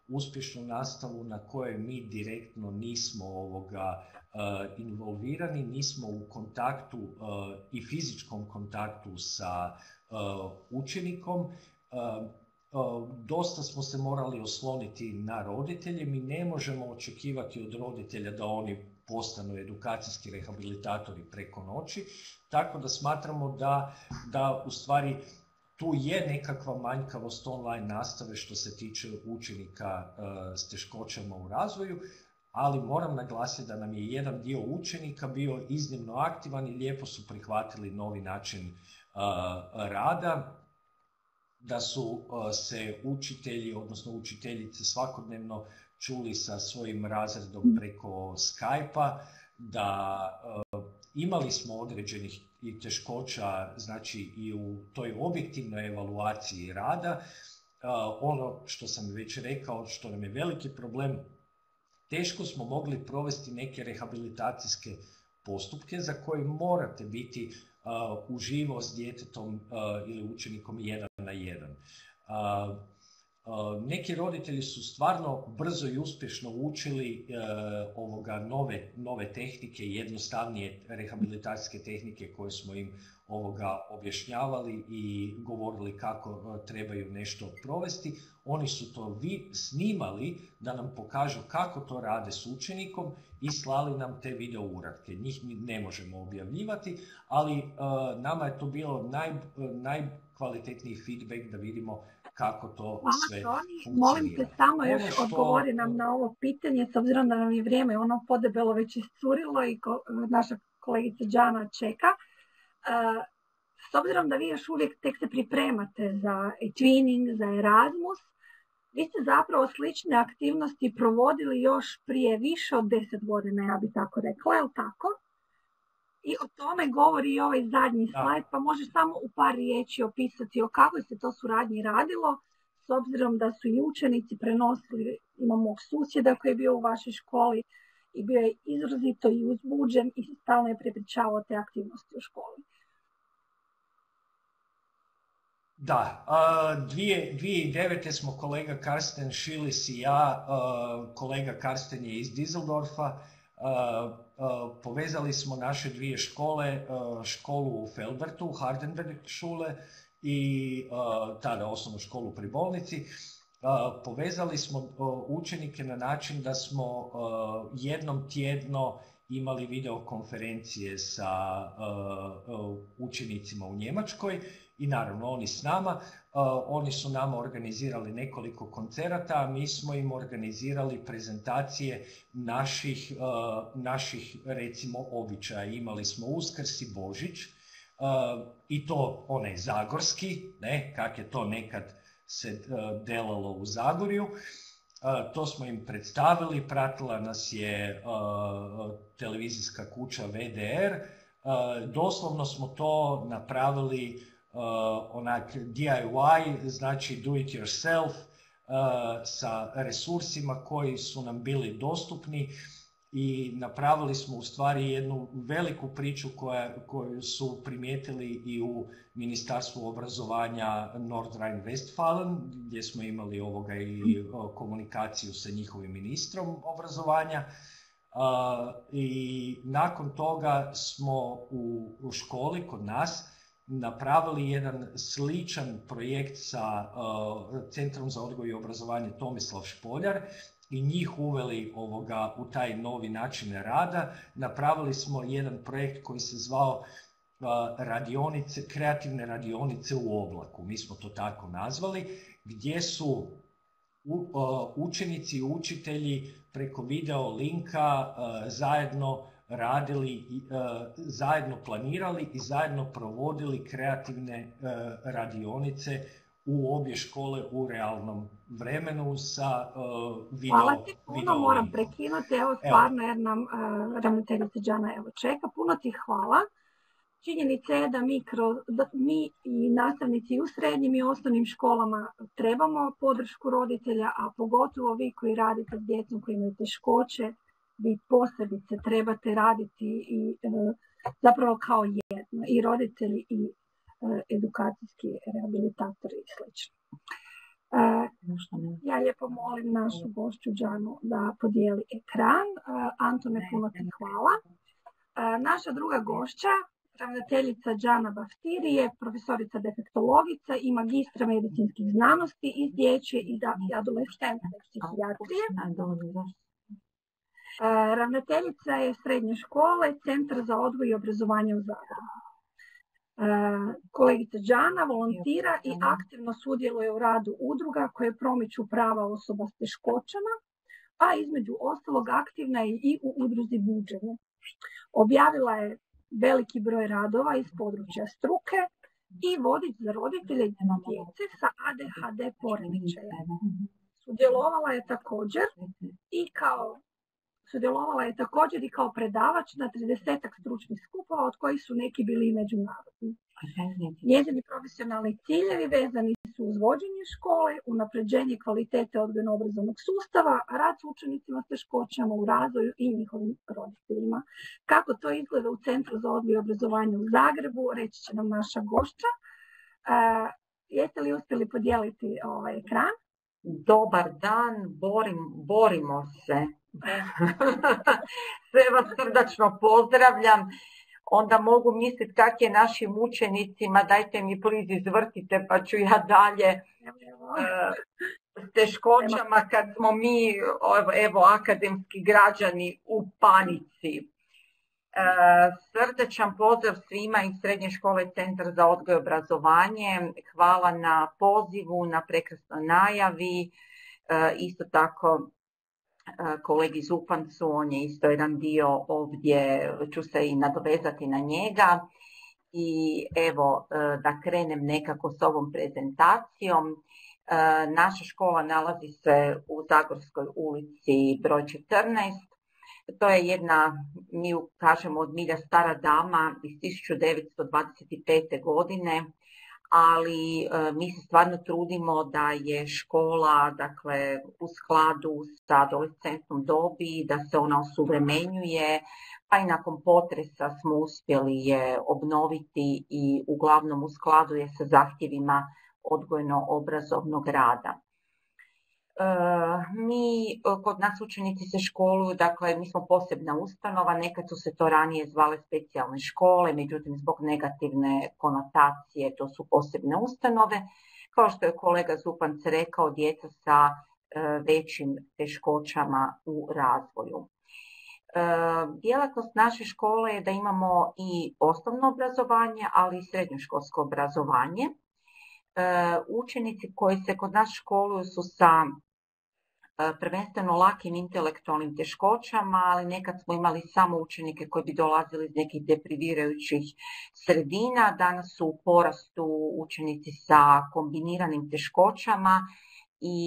uspješnu nastavu na kojoj mi direktno nismo involvirani, nismo u kontaktu i fizičkom kontaktu sa učenikom. Dosta smo se morali osloniti na roditelje. Mi ne možemo očekivati od roditelja da oni postanu edukacijski rehabilitatori preko noći, tako da smatramo da u stvari tu je nekakva manjkavost online nastave što se tiče učenika s teškoćama u razvoju, ali moram naglasiti da nam je jedan dio učenika bio iznimno aktivan i lijepo su prihvatili novi način rada, da su se učitelji, odnosno učiteljice svakodnevno čuli sa svojim razredom preko Skype-a, da imali smo određenih i teškoća, znači i u toj objektivnoj evaluaciji rada. Ono što sam već rekao, što nam je veliki problem, teško smo mogli provesti neke rehabilitacijske postupke za koje morate biti uživo s djetetom ili učenikom 1 na 1. Neki roditelji su stvarno brzo i uspješno učili nove tehnike, jednostavnije rehabilitacijske tehnike koje smo im objašnjavali i govorili kako trebaju nešto provesti. Oni su to snimali da nam pokažu kako to rade s učenikom i slali nam te video uratke. Njih ne možemo objavljivati, ali nama je to bilo najkvalitetniji feedback da vidimo kako to sve funkcionira. Molim te samo još odgovori nam na ovo pitanje, s obzirom da nam je vrijeme podebelo već iscurilo i naša kolegica Đana čeka. S obzirom da vi još uvijek tek se pripremate za e-twinning, za Erasmus, vi ste zapravo slične aktivnosti provodili još prije više od 10 godina, ja bi tako rekla, je li tako? I o tome govori i ovaj zadnji slajd, pa možeš samo u par riječi opisati o kakvoj se to suradnji radilo, s obzirom da su i učenici prenosili, imamo mog susjeda koji je bio u vašoj školi i bio je izrazito i uzbuđen i stalno je prepričavao te aktivnosti u školi. Da, 2009. smo kolega Karsten Šilis i ja, kolega Karsten je iz Düsseldorfa, povezali smo naše dvije škole, školu u Felbertu, Hardenberg šule i tada osnovnu školu pri bolnici. Povezali smo učenike na način da smo jednom tjedno imali videokonferencije sa učenicima u Njemačkoj i naravno oni s nama. Oni su nama organizirali nekoliko koncerata, a mi smo im organizirali prezentacije naših recimo običaja. Imali smo Uskrs i Božić i to onaj zagorski, kak je to nekad se delalo u Zagorju. To smo im predstavili, pratila nas je televizijska kuća VDR. Doslovno smo to napravili onak DIY, znači do it yourself, sa resursima koji su nam bili dostupni i napravili smo u stvari jednu veliku priču koju su primijetili i u Ministarstvu obrazovanja Nordrhein-Westfalen, gdje smo imali i komunikaciju sa njihovim ministrom obrazovanja. I nakon toga smo u školi kod nas napravili jedan sličan projekt sa Centrom za odgoj i obrazovanje Tomislav Špoljar i njih uveli u taj novi način rada. Napravili smo jedan projekt koji se zvao kreativne radionice u oblaku. Mi smo to tako nazvali, gdje su učenici i učitelji preko video linka zajedno radili, zajedno planirali i zajedno provodili kreativne radionice u obje škole u realnom vremenu sa video. Hvala ti puno, moram prekinuti, evo stvarno jer nam ravnateljica Đana čeka. Puno ti hvala. Činjenica je da mi i nastavnici u srednjim i osnovnim školama trebamo podršku roditelja, a pogotovo vi koji radite s djecom koji imaju teškoće, vi posebice trebate raditi i zapravo kao jedno, i roditelji i edukacijski rehabilitatori i sl. Ja lijepo molim našu gošću Đanu da podijeli ekran. Antone, puno ti hvala. Naša druga gošća, ravnateljica Đana Baftiri, je profesorica defektologica i magistra medicinskih znanosti iz dječje i adolescentne psihijatrije. Ravnateljica je srednje škole, Centar za odgoj i obrazovanje u Zagrebu. Kolegica Đana volontira i aktivno sudjeluje u radu udruga koje promiču prava osoba s teškoćama, a između ostalog aktivna je i u udruzi Buđenje. Objavila je veliki broj radova iz područja struke i vodič za roditelje i djece sa ADHD poremećajem. Sudjelovala je također i kao predavač na 30-ak stručnih skupova, od kojih su neki bili i međunarodni. Njezini profesionalni ciljevi vezani su uz vođenje škole, unapređenje kvalitete odgojno-obrazovnog sustava, rad s učenicima s teškoćama u razvoju i njihovim roditeljima. Kako to izgleda u Centru za odgoj i obrazovanje u Zagrebu, reći će nam naša gošća. Jeste li uspjeli podijeliti ovaj ekran? Dobar dan, borimo se. Sve vas srdačno pozdravljam. Onda mogu misliti kak je našim učenicima, dajte mi please izvrtite pa ću ja dalje s teškoćama kad smo mi, evo, akademski građani u panici. Srdačan pozdrav svima iz Srednje škole Centar za odgoj i obrazovanje. Hvala na pozivu, na prekrasnoj najavi. Isto tako kolegi Zupancu, on je isto jedan dio ovdje, ću se i nadovezati na njega. I evo, da krenem nekako s ovom prezentacijom. Naša škola nalazi se u Zagorskoj ulici broj 14. To je jedna, mi kažemo, od milja stara dama iz 1925. godine, ali mi se stvarno trudimo da je škola, dakle, u skladu sa adolescentnom dobi, da se ona osuvremenjuje, pa i nakon potresa smo uspjeli je obnoviti i uglavnom u skladu je sa zahtjevima odgojno-obrazovnog rada. Mi, kod nas učenici se školuju, dakle, mi smo posebna ustanova, nekad su se to ranije zvale specijalne škole, međutim, zbog negativne konotacije, to su posebne ustanove. Kao što je kolega Zupanc rekao, djeca sa većim teškoćama u razvoju. Djelatnost naše škole je da imamo i osnovno obrazovanje, ali i srednjoškolsko obrazovanje. Učenici koji se kod nas školuju su sa prvenstveno lakim intelektualnim teškoćama, ali nekad smo imali samo učenike koji bi dolazili iz nekih deprivirajućih sredina. Danas su u porastu učenici sa kombiniranim teškoćama i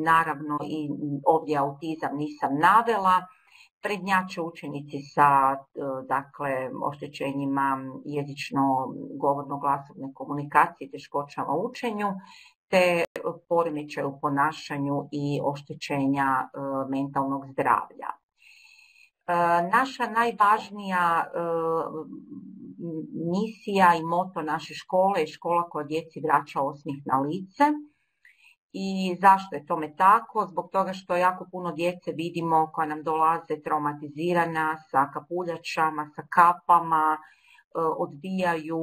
naravno i ovdje autizam nisam navela. Prednjače učenici sa dakle, oštećenjima jezično-govorno-glasovne komunikacije, teškoćama u učenju, te poremećaju u ponašanju i oštećenja mentalnog zdravlja. Naša najvažnija misija i moto naše škole je škola koja djeci vraća osmijeh na lice. I zašto je tome tako? Zbog toga što jako puno djece vidimo koja nam dolaze traumatizirana, sa kapuljačama, sa kapama, odbijaju,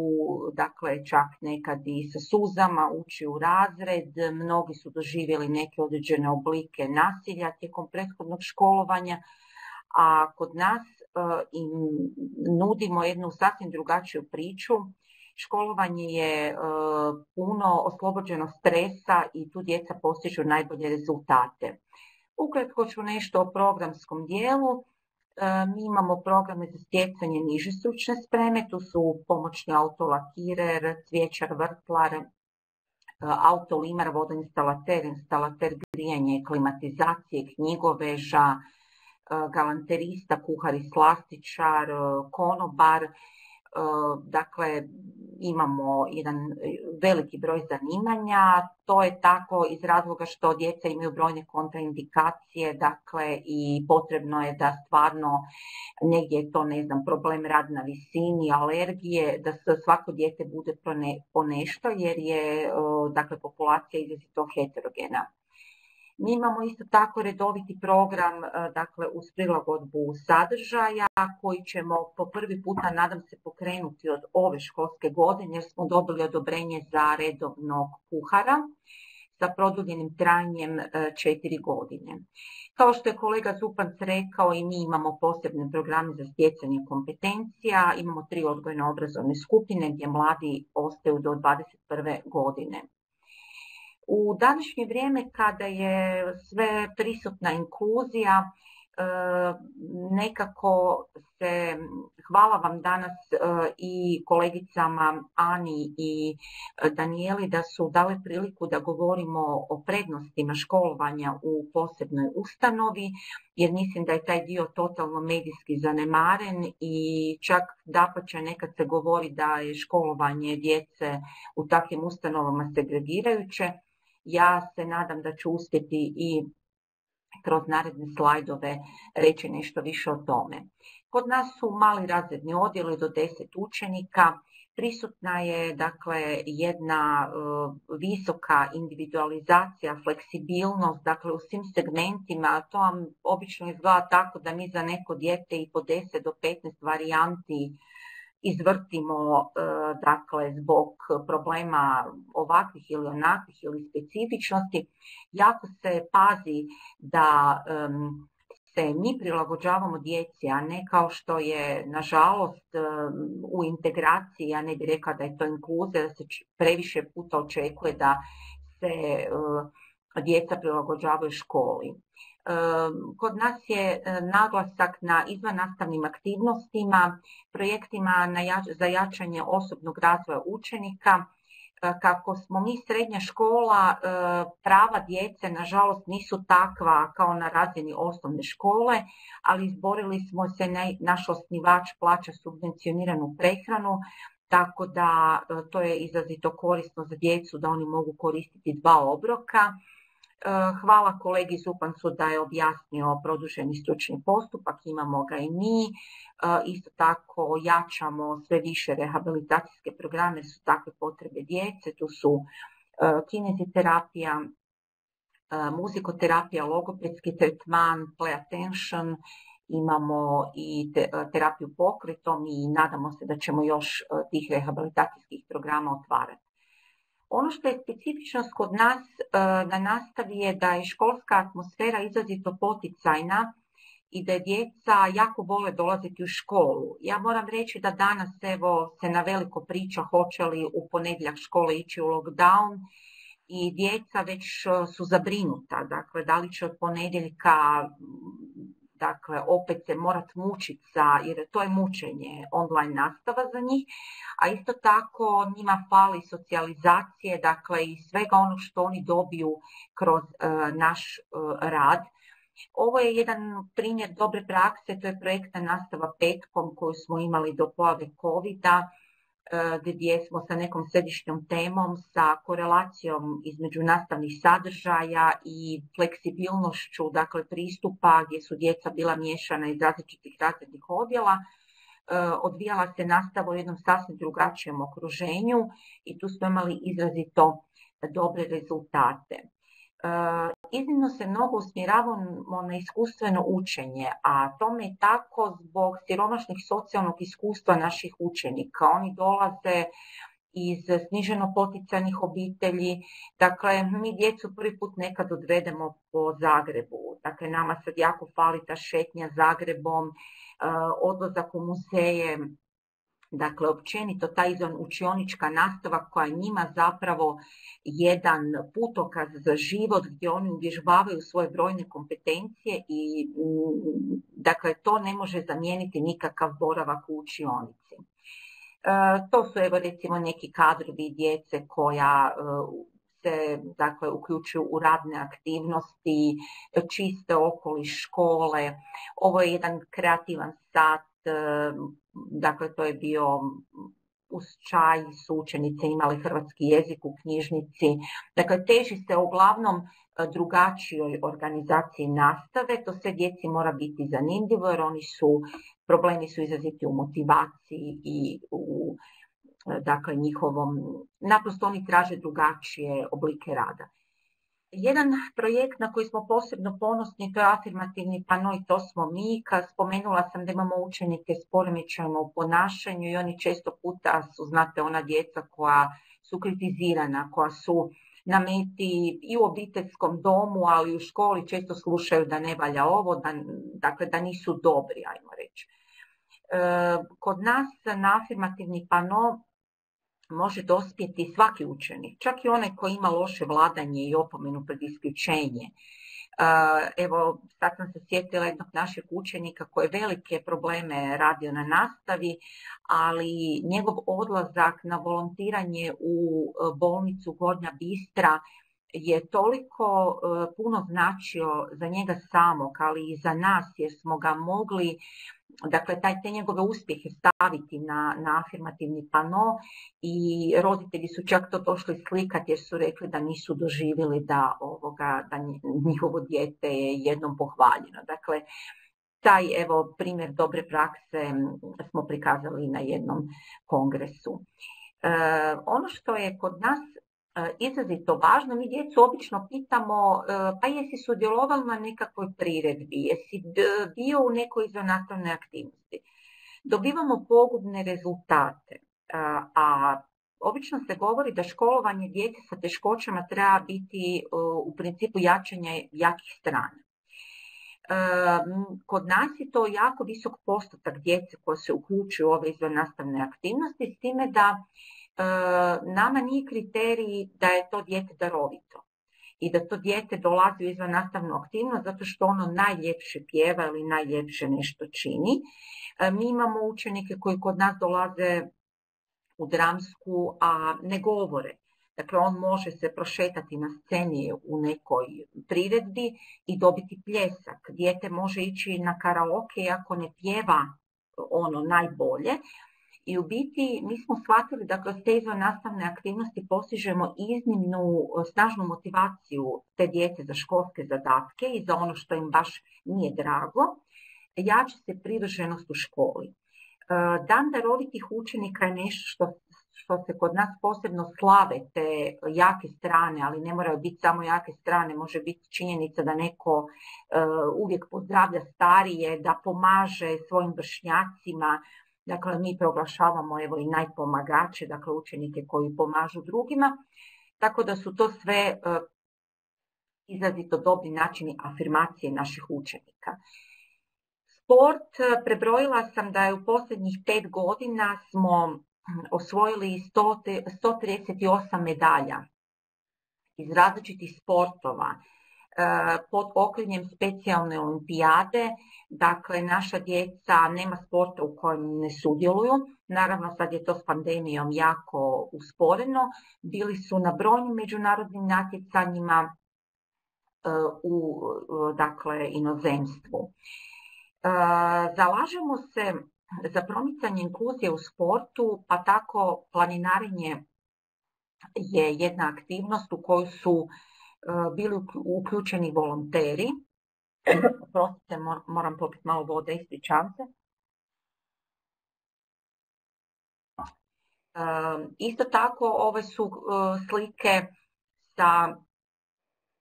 dakle, čak nekad i sa suzama ući u razred. Mnogi su doživjeli neke određene oblike nasilja tijekom prethodnog školovanja, a kod nas im nudimo jednu sasvim drugačiju priču. Školovanje je puno oslobođeno stresa i tu djeca postižu najbolje rezultate. Ukratko ću nešto o programskom dijelu. Mi imamo programe za stjecanje niže stručne spreme, tu su pomoćni autolakirer, cvjećar, vrtlar, autolimar, vodoinstalater, instalater grijanje, klimatizacije, knjigoveža, galanterista, kuhar i slastičar, konobar. Dakle, imamo jedan veliki broj zanimanja. To je tako iz razloga što djeca imaju brojne kontraindikacije, dakle i potrebno je da stvarno negdje je to, ne znam, problem rad na visini, alergije, da svako dijete bude po nešto jer je dakle populacija izrazito heterogena. Mi imamo isto tako redoviti program, dakle uz prilagodbu sadržaja koji ćemo po prvi puta, nadam se, pokrenuti od ove školske godine jer smo dobili odobrenje za redovnog kuhara sa produljenim trajanjem 4 godine. Kao što je kolega Zupanc rekao, i mi imamo posebne programe za stjecanje kompetencija, imamo 3 odgojno-obrazovne skupine gdje mladi ostaju do 21. godine. U današnje vrijeme kada je sve prisutna inkluzija, nekako se, hvala vam danas i kolegicama Ani i Danijeli da su dale priliku da govorimo o prednostima školovanja u posebnoj ustanovi, jer mislim da je taj dio totalno medijski zanemaren i čak dapače nekad se govori da je školovanje djece u takvim ustanovama segregirajuće. Ja se nadam da ću uspjeti i kroz naredne slajdove reći nešto više o tome. Kod nas su mali razredni odjeli do 10 učenika. Prisutna je dakle jedna visoka individualizacija, fleksibilnost, dakle u svim segmentima. To vam obično izgleda tako da mi za neko dijete i po 10 do 15 varijanti izvrtimo, dakle, zbog problema ovakvih ili onakvih ili specifičnosti. Jako se pazi da se mi prilagođavamo djeci, a ne kao što je, nažalost, u integraciji, ja ne bih rekla da je to inkluzija, da se previše puta očekuje da se djeca prilagođavaju školi. Kod nas je naglasak na izvannastavnim aktivnostima, projektima za jačanje osobnog razvoja učenika. Kako smo mi srednja škola, prava djece nažalost nisu takva kao na razini osnovne škole, ali izborili smo se, naš osnivač plaća subvencioniranu prehranu, tako da to je izrazito korisno za djecu da oni mogu koristiti 2 obroka. Hvala kolegi Zupancu da je objasnio produženi stručni postupak, imamo ga i mi. Isto tako jačamo sve više rehabilitacijske programe, jer su takve potrebe djece. Tu su kineziterapija, muzikoterapija, logopedski tretman, play attention, imamo i terapiju pokretom i nadamo se da ćemo još tih rehabilitacijskih programa otvarati. Ono što je specifičnost kod nas na nastavi je da je školska atmosfera izrazito poticajna i da djeca jako vole dolaziti u školu. Ja moram reći da danas evo se na veliko priča hoće li u ponedjeljak škole ići u lockdown i djeca već su zabrinuta. Dakle, da li će od ponedjeljka opet se morat mučiti jer to je mučenje, online nastava za njih, a isto tako njima fali socijalizacije, dakle i svega ono što oni dobiju kroz naš rad. Ovo je jedan primjer dobre prakse, to je projektna nastava petkom koju smo imali do pojave COVID-a, gdje smo sa nekom središnjom temom, sa korelacijom između nastavnih sadržaja i fleksibilnošću, dakle pristupa gdje su djeca bila miješana iz različitih razrednih odjela. Odvijala se nastava u jednom sasvim drugačijem okruženju i tu smo imali izrazito dobre rezultate. Iznimno se mnogo usmjeravamo na iskustveno učenje, a tome je tako zbog siromašnih socijalnog iskustva naših učenika. Oni dolaze iz sniženo poticajnih obitelji, dakle mi djecu prvi put nekad odvedemo po Zagrebu, dakle nama sad jako fali ta šetnja Zagrebom, odlazak u muzeje. Dakle, općenito ta izvanučionička nastava koja je njima zapravo jedan putokaz za život gdje oni uvježbavaju svoje brojne kompetencije i dakle to ne može zamijeniti nikakav boravak u učionici. To su evo recimo neki kadrovi djece koja se dakle uključuju u radne aktivnosti, čiste okoliš škole. Ovo je jedan kreativan sat dakle to je bio uz čaj, su učenice imali hrvatski jezik u knjižnici. Dakle, teži se uglavnom drugačijoj organizaciji nastave, to sve djeci mora biti zanimljivo jer problemi su izraziti u motivaciji i u dakle, njihovom, naprosto oni traže drugačije oblike rada. Jedan projekt na koji smo posebno ponosni, to je afirmativni pano i to smo mi. Spomenula sam da imamo učenike s poremećajima u ponašanju i oni često puta su, znate, ona djeca koja su kritizirana, koja su na meti i u obiteljskom domu, ali i u školi često slušaju da ne valja ovo, dakle da nisu dobri, ajmo reći. Kod nas na afirmativni pano može dospjeti svaki učenik, čak i onaj koji ima loše vladanje i opomenu pred isključenje. Evo, sad sam se sjetila jednog našeg učenika koji velike probleme radio na nastavi, ali njegov odlazak na volontiranje u bolnicu Gornja Bistra je toliko puno značio za njega samog, ali i za nas, jer smo ga mogli, dakle, te njegove uspjehe staviti na afirmativni pano i roditelji su čak to došli slikati jer su rekli da nisu doživjeli da njihovo dijete je jednom pohvaljeno. Dakle, taj primjer dobre prakse smo prikazali na jednom kongresu. Ono što je kod nas izrazito važno, mi djecu obično pitamo pa jesi sudjelovao na nekakvoj priredbi, jesi bio u nekoj izvannastavnoj aktivnosti. Dobivamo pogubne rezultate, a obično se govori da školovanje djece sa teškoćama treba biti u principu jačanje jakih strana. Kod nas je to jako visok postotak djece koje se uključuju u ove izvannastavne aktivnosti, s time da nama nije kriterij da je to dijete darovito i da to dijete dolazi u izvannastavnu aktivnost zato što ono najljepše pjeva ili najljepše nešto čini. Mi imamo učenike koji kod nas dolaze u dramsku, a ne govore. Dakle, on može se prošetati na sceni u nekoj priredbi i dobiti pljesak. Dijete može ići na karaoke iako ne pjeva ono najbolje. I u biti mi smo shvatili da kroz te izvannastavne aktivnosti postižemo iznimnu snažnu motivaciju te djece za školske zadatke i za ono što im baš nije drago, jača se privrženost u školi. Dan darovitih učenika je nešto što se kod nas posebno slave, te jake strane, ali ne moraju biti samo jake strane, može biti činjenica da neko uvijek pozdravlja starije, da pomaže svojim vršnjacima. Dakle, mi proglašavamo i najpomagače, dakle učenike koji pomažu drugima, tako da su to sve izrazito dobri načini afirmacije naših učenika. Sport, prebrojila sam da je u posljednjih 5 godina smo osvojili 138 medalja iz različitih sportova pod okriljem specijalne olimpijade. Dakle, naša djeca nema sporta u kojem ne sudjeluju. Naravno, sad je to s pandemijom jako usporeno. Bili su na brojnim međunarodnim natjecanjima u inozemstvu. Zalažemo se za promicanje inkluzije u sportu, pa tako planinarenje je jedna aktivnost u koju su bili uključeni volonteri. Prostite, moram popiti malo vode, ispričavam se. Isto tako, ove su slike sa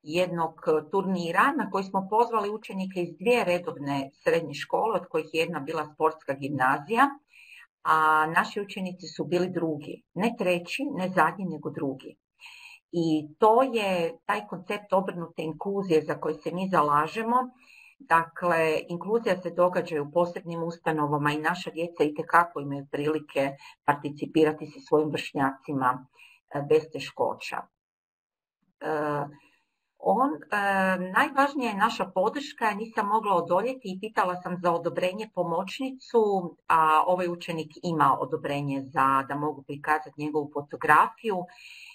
jednog turnira na koji smo pozvali učenike iz 2 redovne srednje škole, od kojih je jedna bila sportska gimnazija, a naši učenici su bili drugi. Ne treći, ne zadnji, nego drugi. I to je taj koncept obrnute inkluzije za koji se mi zalažemo. Dakle, inkluzija se događa u posebnim ustanovama i naša djeca itekako imaju prilike participirati sa svojim vršnjacima bez teškoća. Najvažnija je naša podrška, nisam mogla odoljeti i pitala sam za odobrenje pomoćnicu, a ovaj učenik ima odobrenje da mogu prikazati njegovu fotografiju,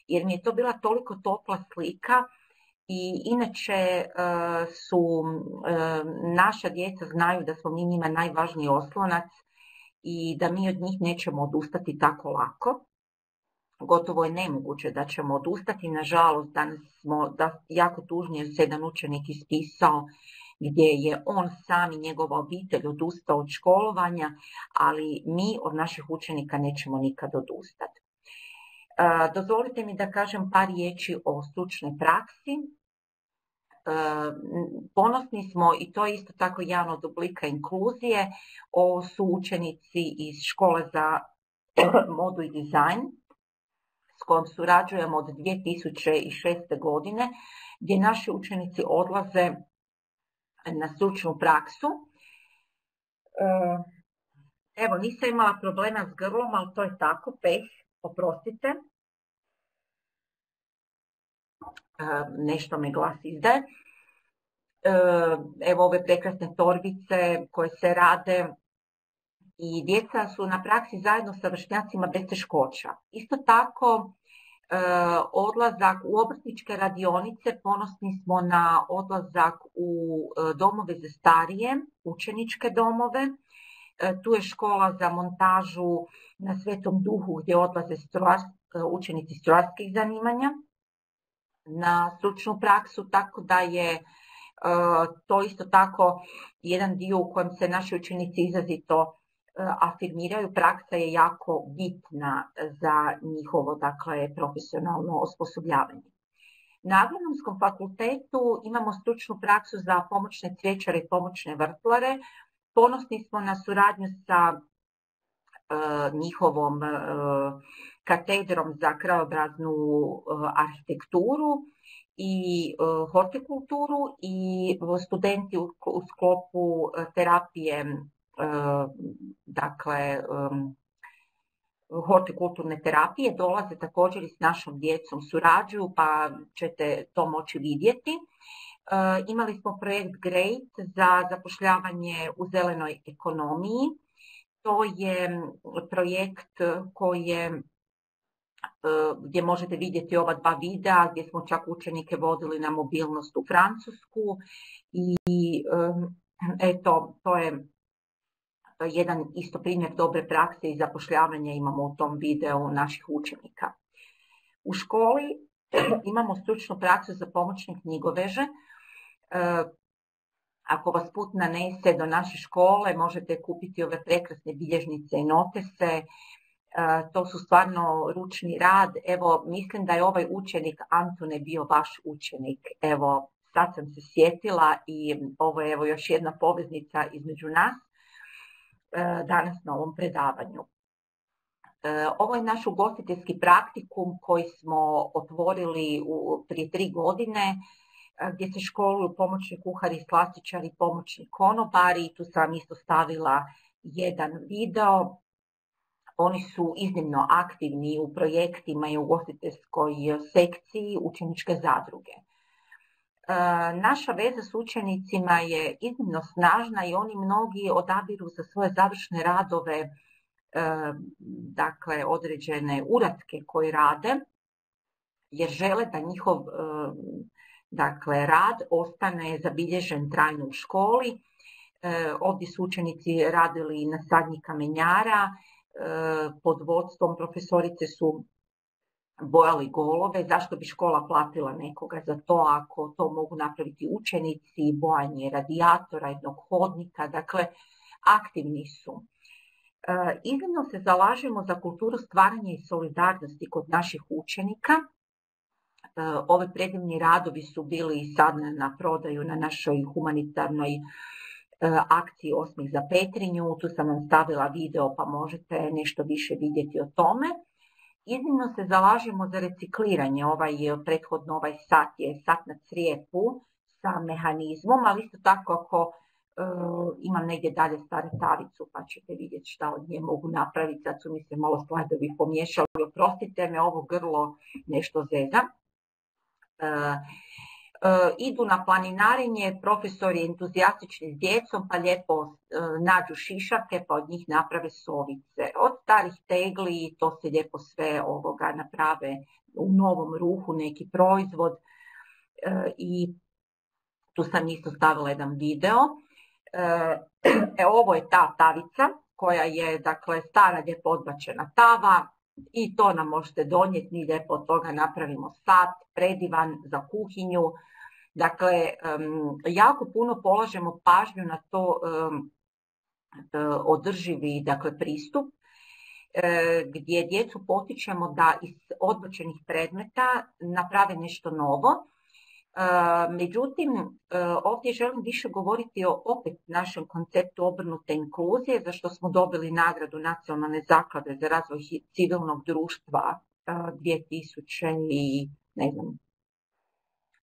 jer mi je to bila toliko topla slika i inače naša djeca znaju da smo mi njima najvažniji oslonac i da mi od njih nećemo odustati tako lako. Gotovo je nemoguće da ćemo odustati. Nažalost, danas smo jako tužni jer se jedan učenik ispisao gdje je on sam i njegova obitelj odustao od školovanja, ali mi od naših učenika nećemo nikad odustati. Dozvolite mi da kažem par riječi o stručnoj praksi. Ponosni smo, i to je isto tako jedan od oblika inkluzije, ovo su učenici iz škole za modu i dizajn s kojom surađujemo od 2006. godine, gdje naši učenici odlaze na stručnu praksu. Evo, nisam imala problema s grlom, ali to je tako, peh, oprostite. Nešto me glas izdaje. Evo ove prekrasne torbice koje se rade i djeca su na praksi zajedno sa vršnjacima bez teškoća. Isto tako, odlazak u obrtničke radionice, ponosni smo na odlazak u domove za starije, učeničke domove. Tu je škola za montažu na Svetom Duhu gdje odlaze učenici strojarskih zanimanja na stručnu praksu, tako da je to isto tako jedan dio u kojem se naši učenici izrazito afirmiraju. Praksa je jako bitna za njihovo, dakle, profesionalno osposobljavanje. Na Agronomskom fakultetu imamo stručnu praksu za pomoćne cvjećare i pomoćne vrtlare. Ponosni smo na suradnju sa njihovom katedrom za krajobraznu arhitekturu i hortikulturu i studenti u sklopu terapije, dakle hortikulturne terapije, dolaze također i s našom djecom surađuju, pa ćete to moći vidjeti. Imali smo projekt GREAT za zapošljavanje u zelenoj ekonomiji. To je projekt gdje možete vidjeti ova dva videa, gdje smo čak učenike vodili na mobilnost u Francusku i eto, to je jedan isto primjer dobre prakse i zapošljavanja imamo u tom videu naših učenika. U školi imamo stručnu praksu za pomoćne knjigoveže. Ako vas put nanese do naše škole, možete kupiti ove prekrasne bilježnice i notese. To su stvarno ručni rad. Evo, mislim da je ovaj učenik Antone bio vaš učenik. Evo, sad sam se sjetila i ovo je evo još jedna poveznica između nas danas na ovom predavanju. Ovo je naš ugostiteljski praktikum koji smo otvorili prije 3 godine, gdje se školuju pomoćni kuhari, slastičari, pomoćni konobari. I tu sam isto stavila jedan video. Oni su iznimno aktivni u projektima i u ugostiteljskoj sekciji učeničke zadruge. Naša veza s učenicima je iznimno snažna i oni mnogi odabiru za svoje završne radove, dakle, određene uratke koje rade, jer žele da njihov rad ostane zabilježen trajno u školi. Ovdje su učenici radili na sadnji kamenjara, pod vodstvom profesorice su bojali golove. Zašto bi škola platila nekoga za to ako to mogu napraviti učenici, bojanje radijatora, jednog hodnika, dakle aktivni su. Iznimno se zalažemo za kulturu stvaranja i solidarnosti kod naših učenika. Ove predivni radovi su bili sad na prodaju na našoj humanitarnoj akciji Osmih za Petrinju. Tu sam vam stavila video pa možete nešto više vidjeti o tome. Iznimno se zalažemo za recikliranje. Prethodno ovaj sat je sat na crijepu sa mehanizmom, ali isto tako ako imam negdje dalje staretavicu pa ćete vidjeti šta od nje mogu napraviti. Sad su mi se malo slajdovi pomiješali, oprostite me, ovo grlo nešto zeza. Idu na planinarenje profesori entuzijastični s djecom pa lijepo nađu šišake pa od njih naprave sovice. Od starih tegli to se lijepo sve naprave u novom ruhu neki proizvod i tu sam isto stavila jedan video. Ovo je ta tavica koja je, dakle, stara lijepo odbačena tava i to nam možete donijeti, mi lijepo od toga napravimo sat, predivan za kuhinju. Dakle, jako puno polažemo pažnju na to održivi, dakle, pristup, gdje djecu potičemo da iz odbačenih predmeta naprave nešto novo. Međutim, ovdje želim više govoriti o opet našem konceptu obrnute inkluzije, za što smo dobili nagradu Nacionalne zaklade za razvoj civilnog društva 2000 i ne znam,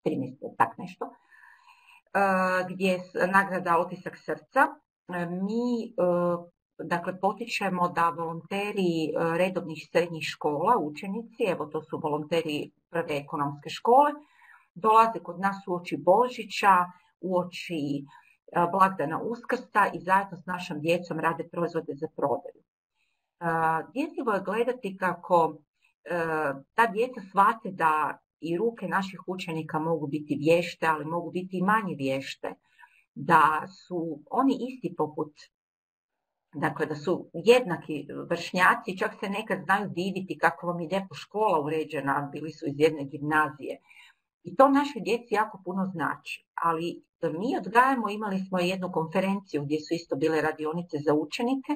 13, tak nešto, gdje je nagrada Otisak srca. Mi dakle, potičemo da volonteri redovnih srednjih škola, učenici, evo to su volonteri prve ekonomske škole, dolaze kod nas uoči Božića, uoči blagdana Uskrsa i zajedno s našom djecom rade proizvode za prodaju. Dirljivo je gledati kako ta djeca shvate da i ruke naših učenika mogu biti vješte, ali mogu biti i manje vješte, da su oni isti poput, dakle da su jednaki vršnjaci, čak se nekad znaju diviti kako vam je lijepo škola uređena, bili su iz jedne gimnazije. I to našoj djeci jako puno znači, ali mi odgajamo, imali smo jednu konferenciju gdje su isto bile radionice za učenike,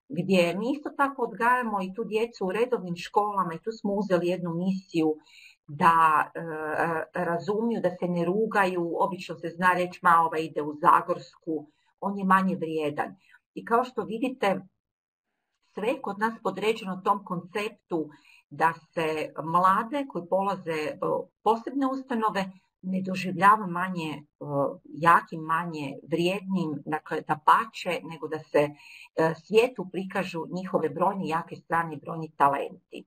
gdje mi isto tako odgajamo i tu djecu u redovnim školama i tu smo uzeli jednu misiju da razumiju, da se ne rugaju, obično se zna reći ovaj ide u Zagorsku, on je manje vrijedan. I kao što vidite, sve kod nas podređeno tom konceptu da se mlade koji polaze posebne ustanove ne doživljava manje jakim, manje vrijednim, dakle dapače, nego da se svijetu prikažu njihove brojne jake strane i brojni talenti.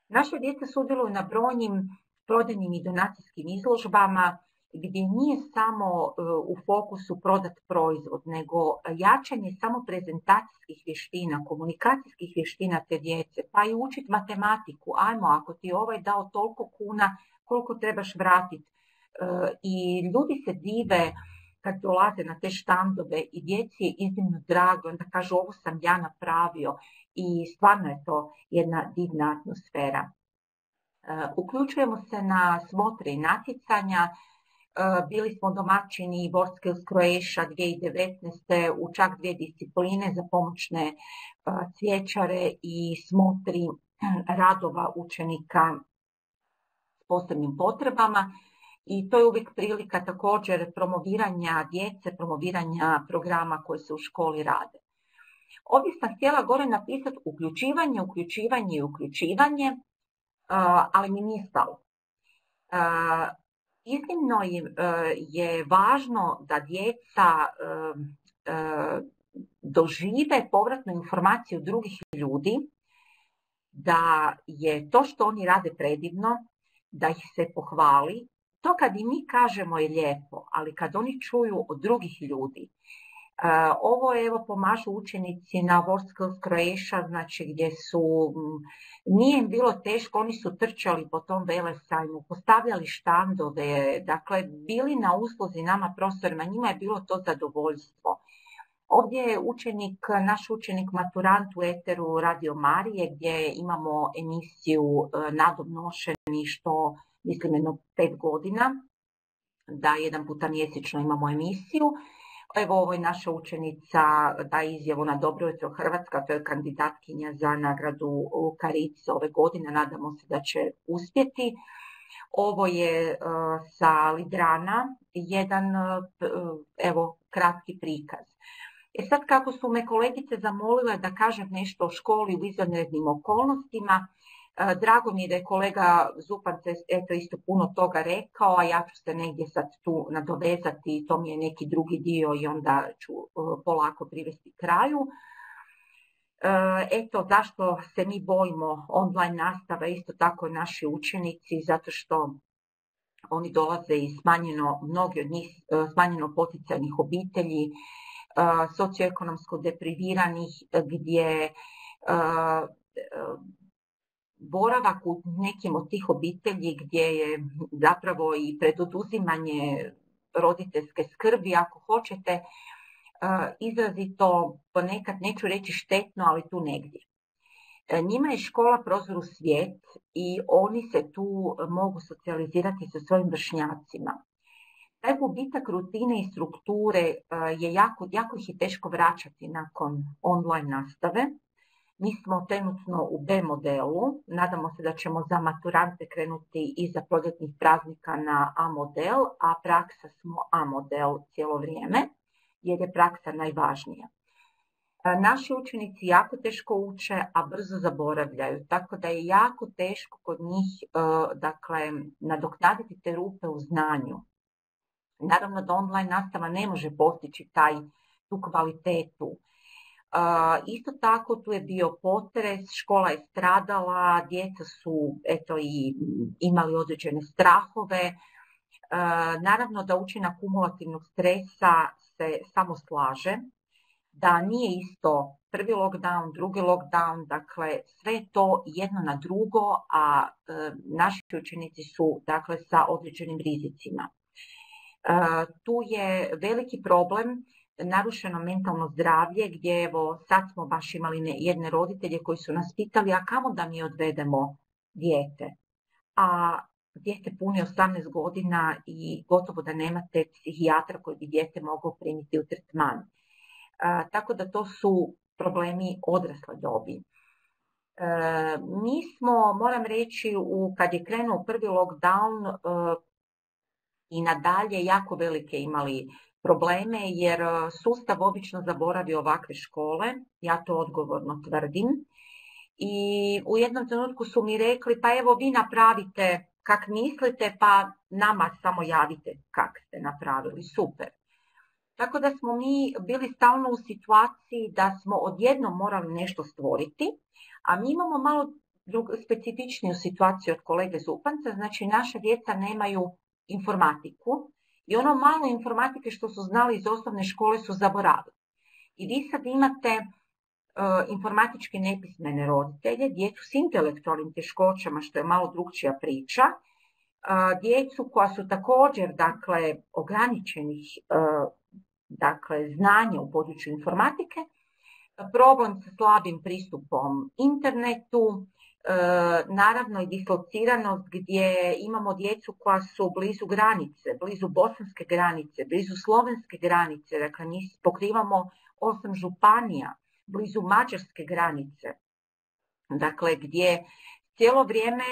Naše djeca sudjeluju na brojnim prodajnim i donacijskim izložbama gdje nije samo u fokusu prodat proizvod, nego jačanje samo prezentacijskih vještina, komunikacijskih vještina te djece, pa i učiti matematiku. Ajmo, ako ti ovaj dao toliko kuna, koliko trebaš vratiti. I ljudi se dive kad dolaze na te štandove i djeci je iznimno drago, onda kažu ovo sam ja napravio i stvarno je to jedna divna atmosfera. Uključujemo se na smotre i natjecanja. Bili smo domaćini World Skills Croatia 2019. u čak 2 discipline za pomoćne cvjećare i smotri radova učenika s posebnim potrebama. I to je uvijek prilika također promoviranja djece, promoviranja programa koji se u školi rade. Ovdje sam htjela gore napisati uključivanje, ali mi nije stalo. Iznimno je važno da djeca dožive povratnu informaciju drugih ljudi, da je to što oni rade predivno, da ih se pohvali. To kad i mi kažemo je lijepo, ali kad oni čuju od drugih ljudi. Ovo evo pomažu učenici na World Skills Croatia, znači gdje nije im bilo teško, oni su trčali po tom velesajmu, postavljali štandove, dakle bili na usluzi nama profesorima, njima je bilo to zadovoljstvo. Ovdje je naš učenik maturant u eteru Radio Marije gdje imamo emisiju Nadom nošeni, što mislim jedno 5 godina, da jedan puta mjesečno imamo emisiju. Evo ovo je naša učenica daje izjavu na Dobro jutro Hrvatska, to je kandidatkinja za nagradu Karic ove godine, nadamo se da će uspjeti. Ovo je sa Lidrana, jedan evo kratki prikaz. Sad kako su me kolegice zamolile da kažem nešto o školi u izvanrednim okolnostima, drago mi je da je kolega Zupan eto isto puno toga rekao, a ja ću se negdje sad tu nadovezati, to mi je neki drugi dio i onda ću polako privesti kraju. Eto zašto se mi bojimo online nastave, isto tako i naši učenici, zato što oni dolaze iz mnogi od njih smanjeno poticajnih obitelji, socioekonomsko depriviranih, gdje boravak u nekim od tih obitelji gdje je zapravo i predoduzimanje roditeljske skrbi, ako hoćete, izrazito ponekad, neću reći štetno, ali tu negdje. Njima je škola prozor u svijet i oni se tu mogu socijalizirati sa svojim vršnjacima. Taj gubitak rutine i strukture je jako ih je teško vraćati nakon online nastave. Mi smo trenutno u B modelu, nadamo se da ćemo za maturante krenuti iza proljetnih praznika na A model, a praksa smo A model cijelo vrijeme, jer je praksa najvažnija. Naši učenici jako teško uče, a brzo zaboravljaju, tako da je jako teško kod njih nadoknaditi te rupe u znanju. Naravno da online nastava ne može postići tu kvalitetu. Isto tako tu je bio potres, škola je stradala, djeca su i imali određene strahove. Naravno da učinak kumulativnog stresa se samo slaže, da nije isto prvi lockdown, drugi lockdown, dakle sve to jedno na drugo, a naši učenici su sa određenim rizicima. Tu je veliki problem narušeno mentalno zdravlje, gdje sad smo baš imali jedne roditelje koji su nas pitali, a kamo da mi odvedemo dijete? A dijete puni 18 godina i gotovo da nemate psihijatra koji bi dijete mogao primiti u tretman. Tako da to su problemi odrasle dobi. Mi smo, moram reći, kad je krenuo prvi lockdown i nadalje jako velike imali probleme, jer sustav obično zaboravi ovakve škole, ja to odgovorno tvrdim. I u jednom trenutku su mi rekli, pa evo vi napravite kak mislite, pa nama samo javite kak ste napravili, super. Tako da smo mi bili stalno u situaciji da smo odjednom morali nešto stvoriti, a mi imamo malo specifičniju situaciju od kolege Zupanca, znači naša djeca nemaju informatiku i ono malo informatike što su znali iz osnovne škole su zaboravili. I vi sad imate informatički nepismene roditelje, djecu s intelektualnim teškoćama, što je malo drukčija priča, djecu koja su također ograničenih znanja u području informatike, problem sa slabim pristupom internetu, naravno i dislociranost gdje imamo djecu koja su blizu granice, blizu bosanske granice, blizu slovenske granice, dakle mi pokrivamo 8 županija, blizu mađarske granice, dakle gdje cijelo vrijeme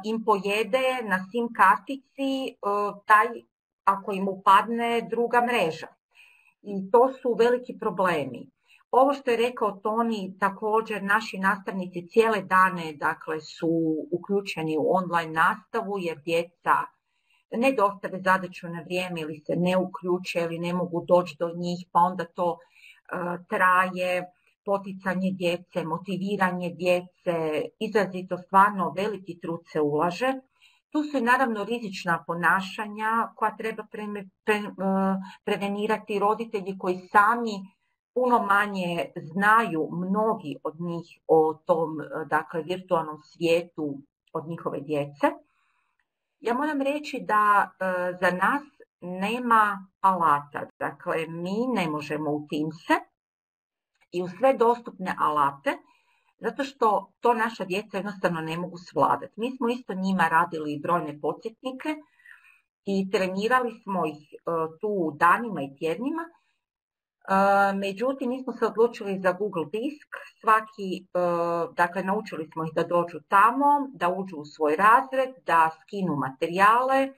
im pojede na SIM kartici ako im upadne druga mreža. I to su veliki problemi. Ovo što je rekao Toni, također naši nastavnici cijele dane su uključeni u online nastavu jer djeca ne dostave zadaću na vrijeme ili se ne uključe ili ne mogu doći do njih, pa onda to traje, poticanje djece, motiviranje djece, izrazito stvarno veliki trud se ulaže. Tu su i naravno rizična ponašanja koja treba prevenirati, roditelji koji sami puno manje znaju, mnogi od njih, o tom virtualnom svijetu od njihove djece. Ja moram reći da za nas nema alata, dakle mi ne možemo u Teamse i u sve dostupne alate, zato što to naša djeca jednostavno ne mogu svladati. Mi smo isto njima radili brojne podsjetnike i trenirali smo ih tu danima i tjednima. Međutim, mi smo se odlučili za Google Disk, naučili smo ih da dođu tamo, da uđu u svoj razred, da skinu materijale,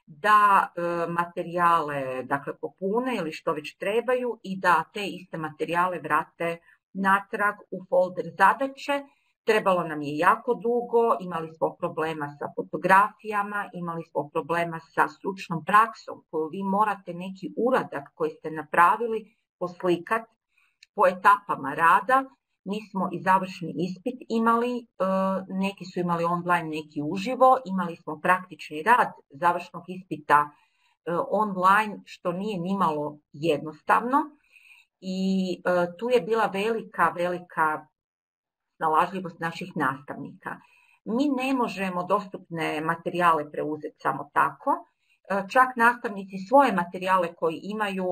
da materijale popune ili što već trebaju i da te iste materijale vrate natrag u folder zadaće. Trebalo nam je jako dugo, imali smo problema sa fotografijama, imali smo problema sa stručnom praksom koju vi morate neki uradak koji ste napravili poslikat po etapama rada. Mi smo i završni ispit imali, neki su imali online, neki uživo, imali smo praktični rad završnog ispita online, što nije nimalo jednostavno. I tu je bila velika snalažljivost naših nastavnika. Mi ne možemo dostupne materijale preuzeti samo tako, čak nastavnici svoje materijale koji imaju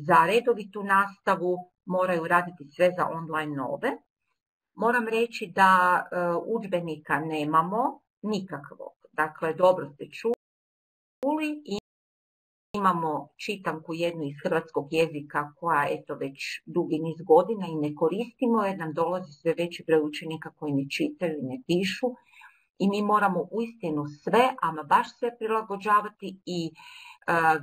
za redovitu nastavu moraju raditi sve za online nove. Moram reći da udžbenika nemamo nikakvog. Dakle, dobro ste čuli i imamo čitanku jednu iz hrvatskog jezika koja eto već dugi niz godina i ne koristimo jer nam dolazi sve veći broj učenika koji ne čitaju i ne pišu i mi moramo uistinu sve, ama baš sve prilagođavati i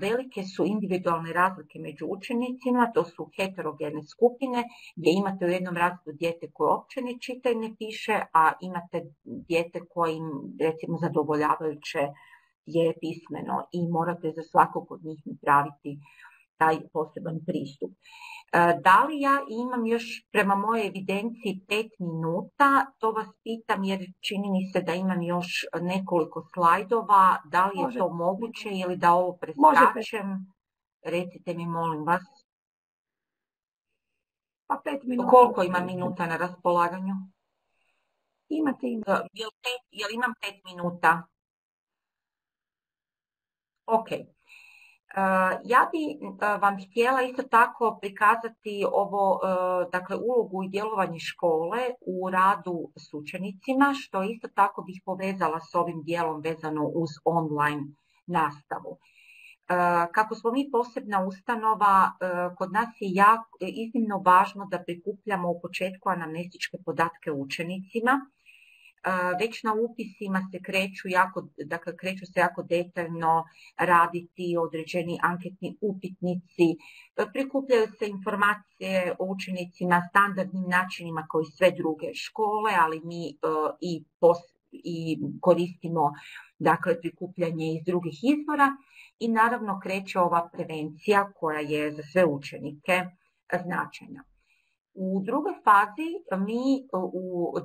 velike su individualne razlike među učenicima, to su heterogene skupine gdje imate u jednom razredu dijete koje uopće ne čita i ne piše, a imate dijete kojim recimo zadovoljavajuće je pismeno i morate za svakog od njih napraviti taj poseban pristup. Da li ja imam još prema mojoj evidenciji 5 minuta, to vas pitam jer čini mi se da imam još nekoliko slajdova, da li je to moguće ili da ovo preskačem? Recite mi molim vas. Pa 5 minuta. Koliko ima minuta na raspolaganju? Imate. Jel imam 5 minuta? Ok. Ja bi vam htjela isto tako prikazati dakle, ulogu i djelovanje škole u radu s učenicima, što isto tako bih povezala s ovim dijelom vezano uz online nastavu. Kako smo mi posebna ustanova, kod nas je iznimno važno da prikupljamo u početku anamnestičke podatke o učenicima. Već na upisima se kreću se jako detaljno raditi određeni anketni upitnici, prikupljaju se informacije o učenicima standardnim načinima kao i sve druge škole, ali mi i koristimo dakle, prikupljanje iz drugih izvora i naravno kreće ova prevencija koja je za sve učenike značajna. U drugoj fazi mi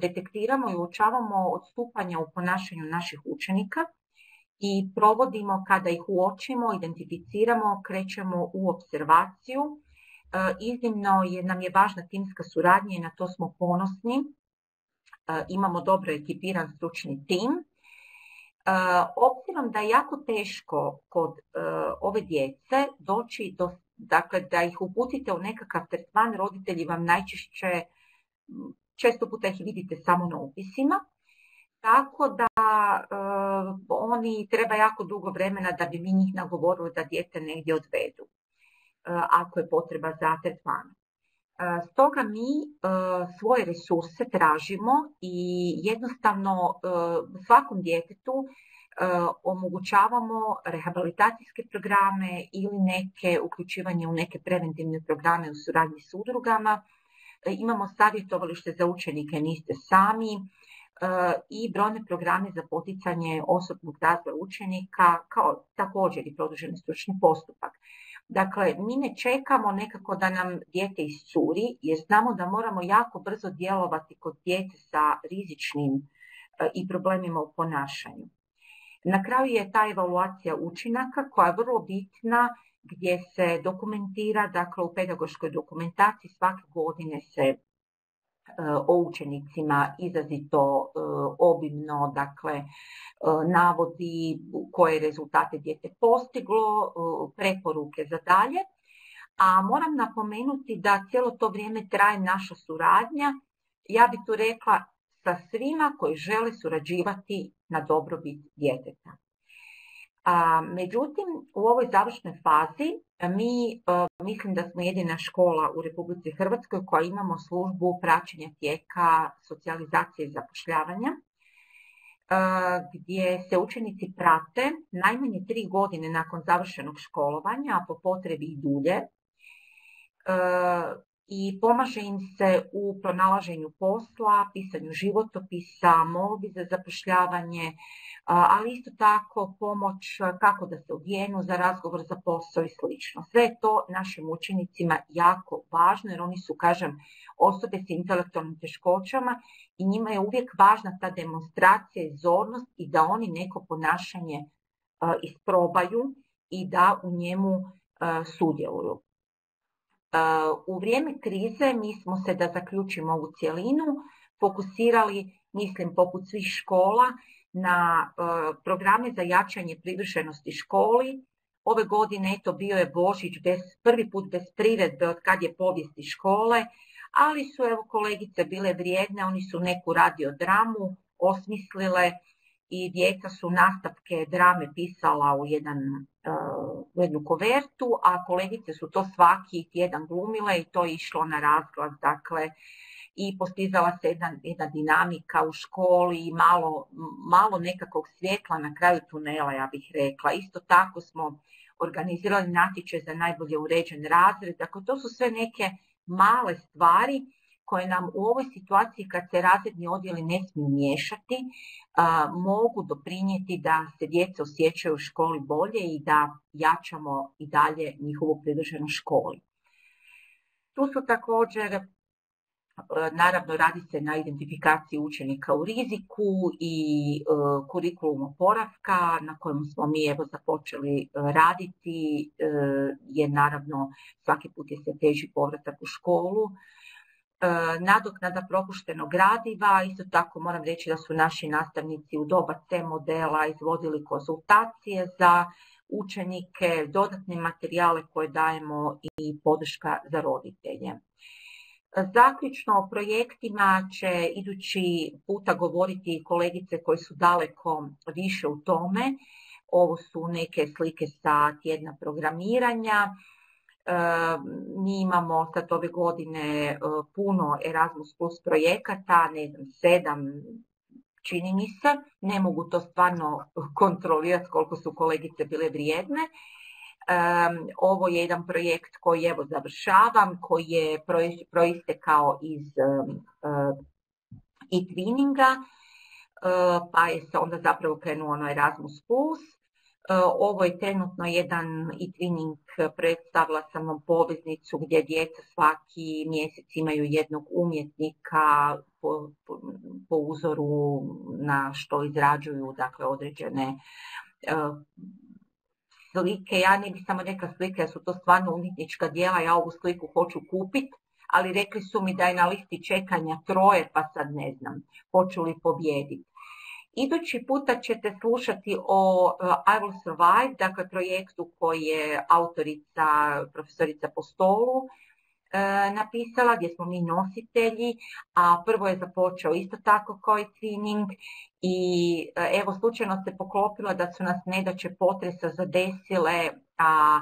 detektiramo i uočavamo odstupanja u ponašanju naših učenika i provodimo, kada ih uočimo, identificiramo, krećemo u observaciju. Iznimno nam je važna timska suradnja i na to smo ponosni. Imamo dobro ekipiran stručni tim. Obzirom da je jako teško kod ove djece doći do, dakle da ih uputite u nekakav tretman, roditelji vam često puta ih vidite samo na upisima, tako da oni treba jako dugo vremena da bi mi njih nagovorili da dijete negdje odvedu, ako je potreba za tretman. Stoga mi svoje resurse tražimo i jednostavno svakom djetetu omogućavamo rehabilitacijske programe ili neke uključivanje u neke preventivne programe u suradnji s udrugama. Imamo savjetovalište za učenike Niste sami i brojne programe za poticanje osobnog razvoja učenika, kao također i produženi stručni postupak. Dakle, mi ne čekamo nekako da nam dijete iscuri, jer znamo da moramo jako brzo djelovati kod djece sa rizičnim i problemima u ponašanju. Na kraju je ta evaluacija učinaka koja je vrlo bitna, gdje se dokumentira, dakle u pedagoškoj dokumentaciji svake godine se o učenicima izrazito obimno, dakle navodi koje rezultate dijete postiglo, preporuke za dalje. A moram napomenuti da cijelo to vrijeme traje naša suradnja, ja bih tu rekla sa svima koji žele surađivati na dobrobit djeteta. Međutim, u ovoj završnoj fazi mi mislim da smo jedina škola u Republici Hrvatskoj koja imamo službu praćenja tijeka socijalizacije i zapošljavanja, gdje se učenici prate najmanje 3 godine nakon završenog školovanja, a po potrebi i dulje, i pomaže im se u pronalaženju posla, pisanju životopisa, molbi za zapošljavanje, ali isto tako pomoć kako da se odjenu za razgovor za posao i sl. Sve je to našim učenicima jako važno jer oni su, kažem, osobe s intelektualnim teškoćama i njima je uvijek važna ta demonstracija i zornost i da oni neko ponašanje isprobaju i da u njemu sudjeluju. U vrijeme krize mi smo se, da zaključimo ovu cjelinu, fokusirali, mislim poput svih škola, na programe za jačanje privrženosti školi, Ove godine eto bio je Božić prvi put bez priredbe od kad je povijesti škole, ali su evo kolegice bile vrijedne, oni su neku radiodramu osmislile i djeca su nastavke drame pisala u jednu kovertu, a kolegice su to svaki tjedan glumile i to je išlo na razglas, dakle, i postizala se jedna dinamika u školi i malo nekakvog svjetla na kraju tunela, ja bih rekla. Isto tako smo organizirali natječaj za najbolje uređen razred, dakle to su sve neke male stvari koje nam u ovoj situaciji kad se razredni odjeli ne smiju miješati, mogu doprinijeti da se djeca osjećaju u školi bolje i da jačamo i dalje njihovu privrženost školi. Tu su također, naravno radi se na identifikaciji učenika u riziku i kurikulum oporavka na kojem smo mi evo započeli raditi, jer naravno svaki put je sve teži povratak u školu. Nadoknada propuštenog gradiva, isto tako moram reći da su naši nastavnici u doba C modela izvodili konzultacije za učenike, dodatne materijale koje dajemo i podrška za roditelje. Zaključno o projektima će idući puta govoriti kolegice koje su daleko više u tome. Ovo su neke slike sa tjedna programiranja. Mi imamo sad ove godine puno Erasmus Plus projekata, 7 čini mi se, ne mogu to stvarno kontrolirati koliko su kolegice bile vrijedne. Ovo je jedan projekt koji evo završavam, koji je proistekao iz e-twinninga, pa je se onda zapravo krenuo na Erasmus Plus. Ovo je trenutno jedan e-twinning projekt, stavila sam vam poveznicu gdje djeca svaki mjesec imaju jednog umjetnika po uzoru na što izrađuju, dakle određene slike. Ja ne bih samo rekla slike, jer su to stvarno umjetnička djela, ja ovu sliku hoću kupiti, ali rekli su mi da je na listi čekanja 3, pa sad ne znam, hoću li pobijediti. Idući puta ćete slušati o I Will Survive, dakle projektu koji je autorica, profesorica Postolu napisala, gdje smo mi nositelji, a prvo je započeo isto tako kao i twinning i evo slučajno se poklopilo da su nas nedaće potresa zadesile, a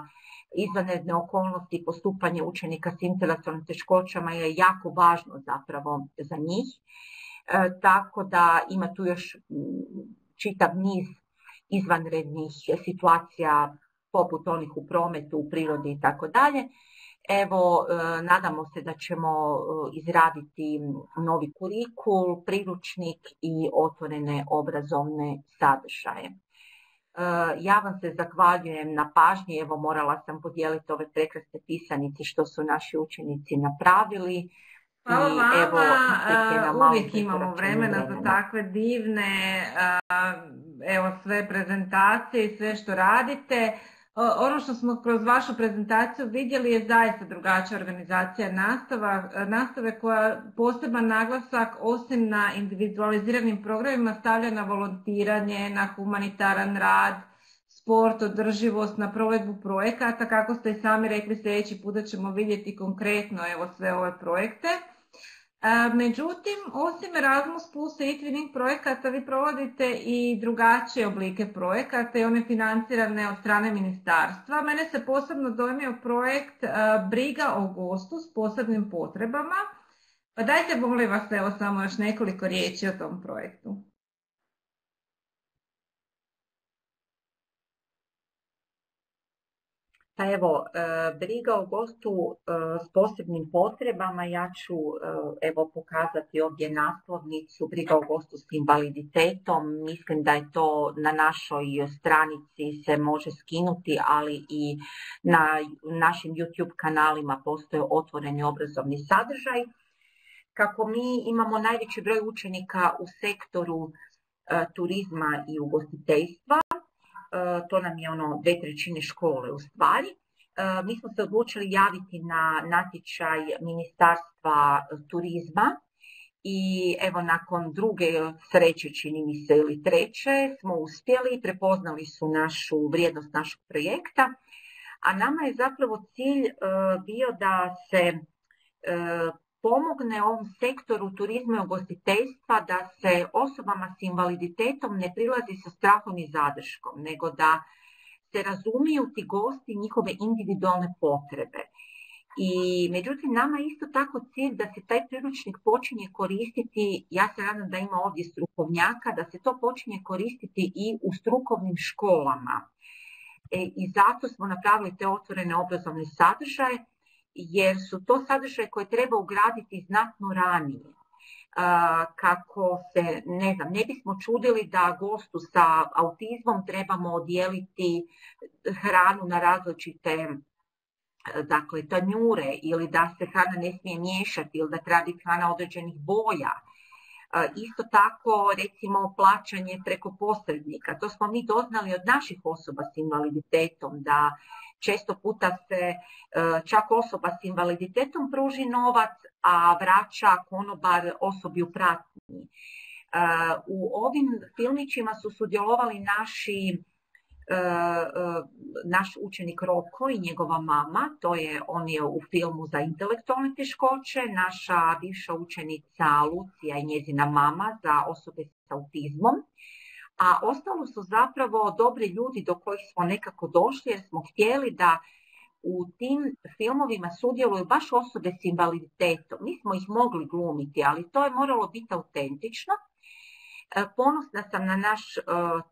izvanredne okolnosti i postupanje učenika s intelektualnim teškoćama je jako važno zapravo za njih. Tako da ima tu još čitav niz izvanrednih situacija poput onih u prometu, u prirodi i tako dalje. Evo, nadamo se da ćemo izraditi novi kurikul, priručnik i otvorene obrazovne sadržaje. Ja vam se zahvaljujem na pažnji, evo morala sam podijeliti ove prekrasne pisanice što su naši učenici napravili. Hvala vama, uvijek imamo vremena za takve divne, evo sve prezentacije i sve što radite. Ono što smo kroz vašu prezentaciju vidjeli je zaista drugačija organizacija nastave koja poseban naglasak osim na individualiziranim programima stavlja na volontiranje, na humanitaran rad, sport, održivost, na provedbu projekata. Kako ste i sami rekli, sljedeći puta ćemo vidjeti konkretno evo sve ove projekte. Međutim, osim Erasmus Plus i e-twinning projekata, vi provodite i drugačije oblike projekata i one financirane od strane ministarstva. Mene se posebno dojmio projekt Briga o gostu s posebnim potrebama. Pa dajte, molim vas, evo samo još nekoliko riječi o tom projektu. Pa evo, briga o gostu s posebnim potrebama, ja ću evo pokazati ovdje naslovnicu briga o gostu s invaliditetom. Mislim da je to na našoj stranici se može skinuti, ali i na našim YouTube kanalima postoje otvoreni obrazovni sadržaj. Kako mi imamo najveći broj učenika u sektoru turizma i ugostiteljstva, to nam je 2/3 škole u stvari. Mi smo se odlučili javiti na natječaj Ministarstva turizma I evo nakon druge sreće, čini mi se, ili treće, smo uspjeli, prepoznali su našu vrijednost našeg projekta, a nama je zapravo cilj bio da se pomogne ovom sektoru turizma i ugostiteljstva, da se osobama s invaliditetom ne prilazi sa strahom i zadrškom, nego da se razumiju ti gosti i njihove individualne potrebe. I međutim, nama je isto tako cilj da se taj priručnik počinje koristiti, ja se nadam da ima ovdje strukovnjaka, da se to počinje koristiti i u strukovnim školama. I zato smo napravili te otvorene obrazovne sadržaje, jer su to sadržaje koje treba ugraditi znatno ranije. Kako se, ne bismo čudili da gostu sa autizmom trebamo odijeliti hranu na različite tanjure, ili da se hrana ne smije miješati, ili da treba biti hrana određenih boja. Isto tako, recimo, plaćanje preko posrednika. To smo mi doznali od naših osoba s invaliditetom, da često puta se čak osoba s invaliditetom pruži novac, a vraća konobar osobi u pratnji. U ovim filmićima su sudjelovali naš učenik Roko i njegova mama, on je u filmu za intelektualne teškoće, naša bivša učenica Lucija i njezina mama za osobe s autizmom, a ostalo su zapravo dobri ljudi do kojih smo nekako došli, jer smo htjeli da u tim filmovima sudjeluju baš osobe s invaliditetom. Mi smo ih mogli glumiti, ali to je moralo biti autentično. Ponosna sam na naš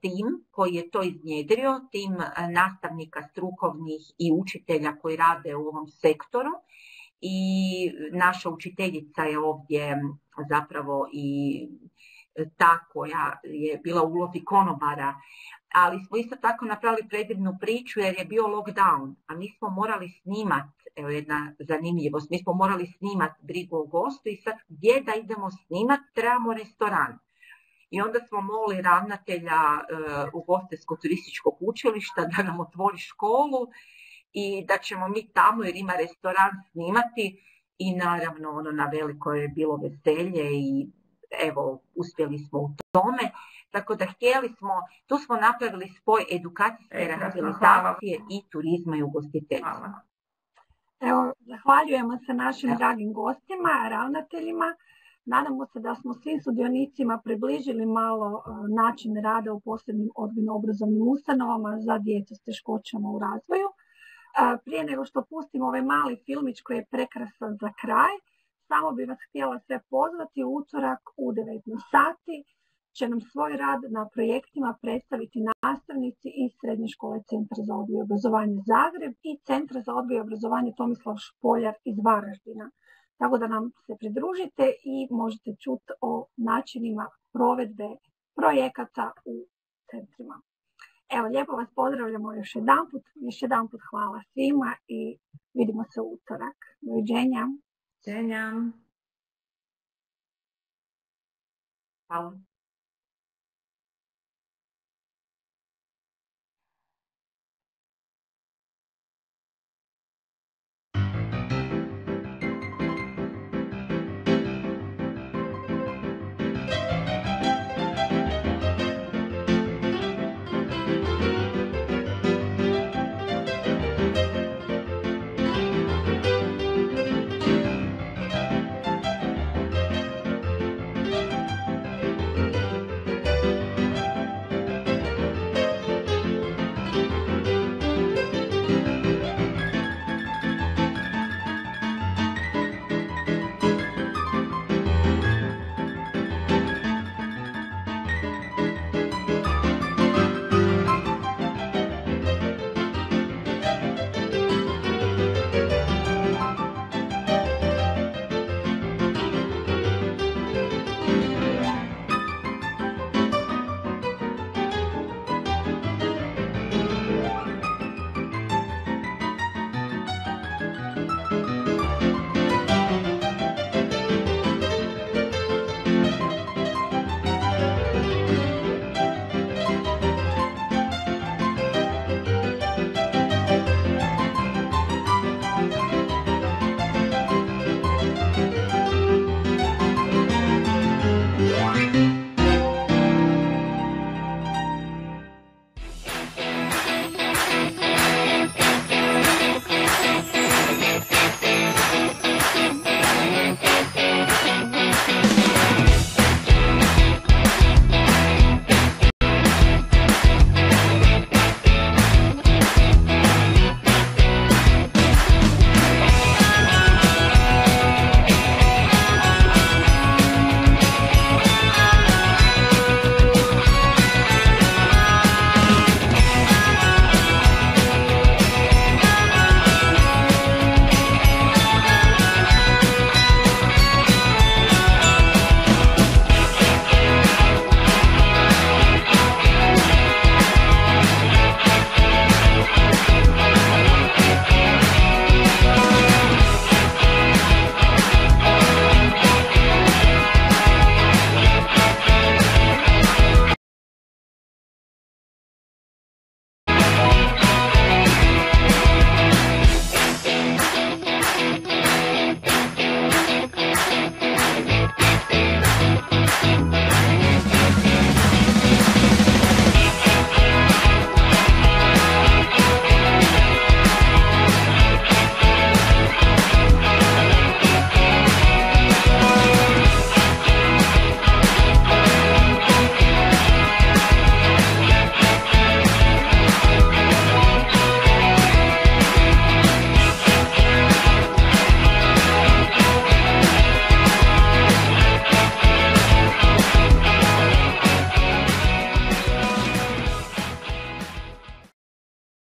tim koji je to iznjedrio, tim nastavnika strukovnih i učitelja koji rade u ovom sektoru, i naša učiteljica je ovdje zapravo i ta koja je bila u ulozi konobara, ali smo isto tako napravili predivnu priču jer je bio lockdown, a mi smo morali snimati, evo jedna zanimljivost, mi smo morali snimati brigu o gostu i sad gdje da idemo snimati, trebamo restoran. I onda smo molili ravnatelja ugostiteljskog turističkog učilišta da nam otvori školu i da ćemo mi tamo, jer ima restoran, snimati. I naravno na veliko je bilo veselje i evo uspjeli smo u tome. Tako da tu smo napravili spoj edukacijske rehabilitacije i turizma i ugostiteljstva. Evo, zahvaljujemo se našim dragim gostima, ravnateljima. Nadamo se da smo svim sudionicima približili malo način rada u posebnim odgojno-obrazovnim ustanovama za djecu s teškoćama u razvoju. Prije nego što pustimo ovaj mali filmić koji je prekrasan za kraj, samo bih vas htjela sve pozvati. U utorak u 19 sati će nam svoj rad na projektima predstaviti nastavnici iz Srednje škole Centra za odgoj i obrazovanje Zagreb i Centra za odgoj i obrazovanje Tomislav Špoljar iz Varaždina. Tako da nam se pridružite i možete čuti o načinima provedbe projekata u centrima. Evo, lijepo vas pozdravljamo još jedanput hvala svima i vidimo se u utorak. Doviđenja. Doviđenja. Hvala.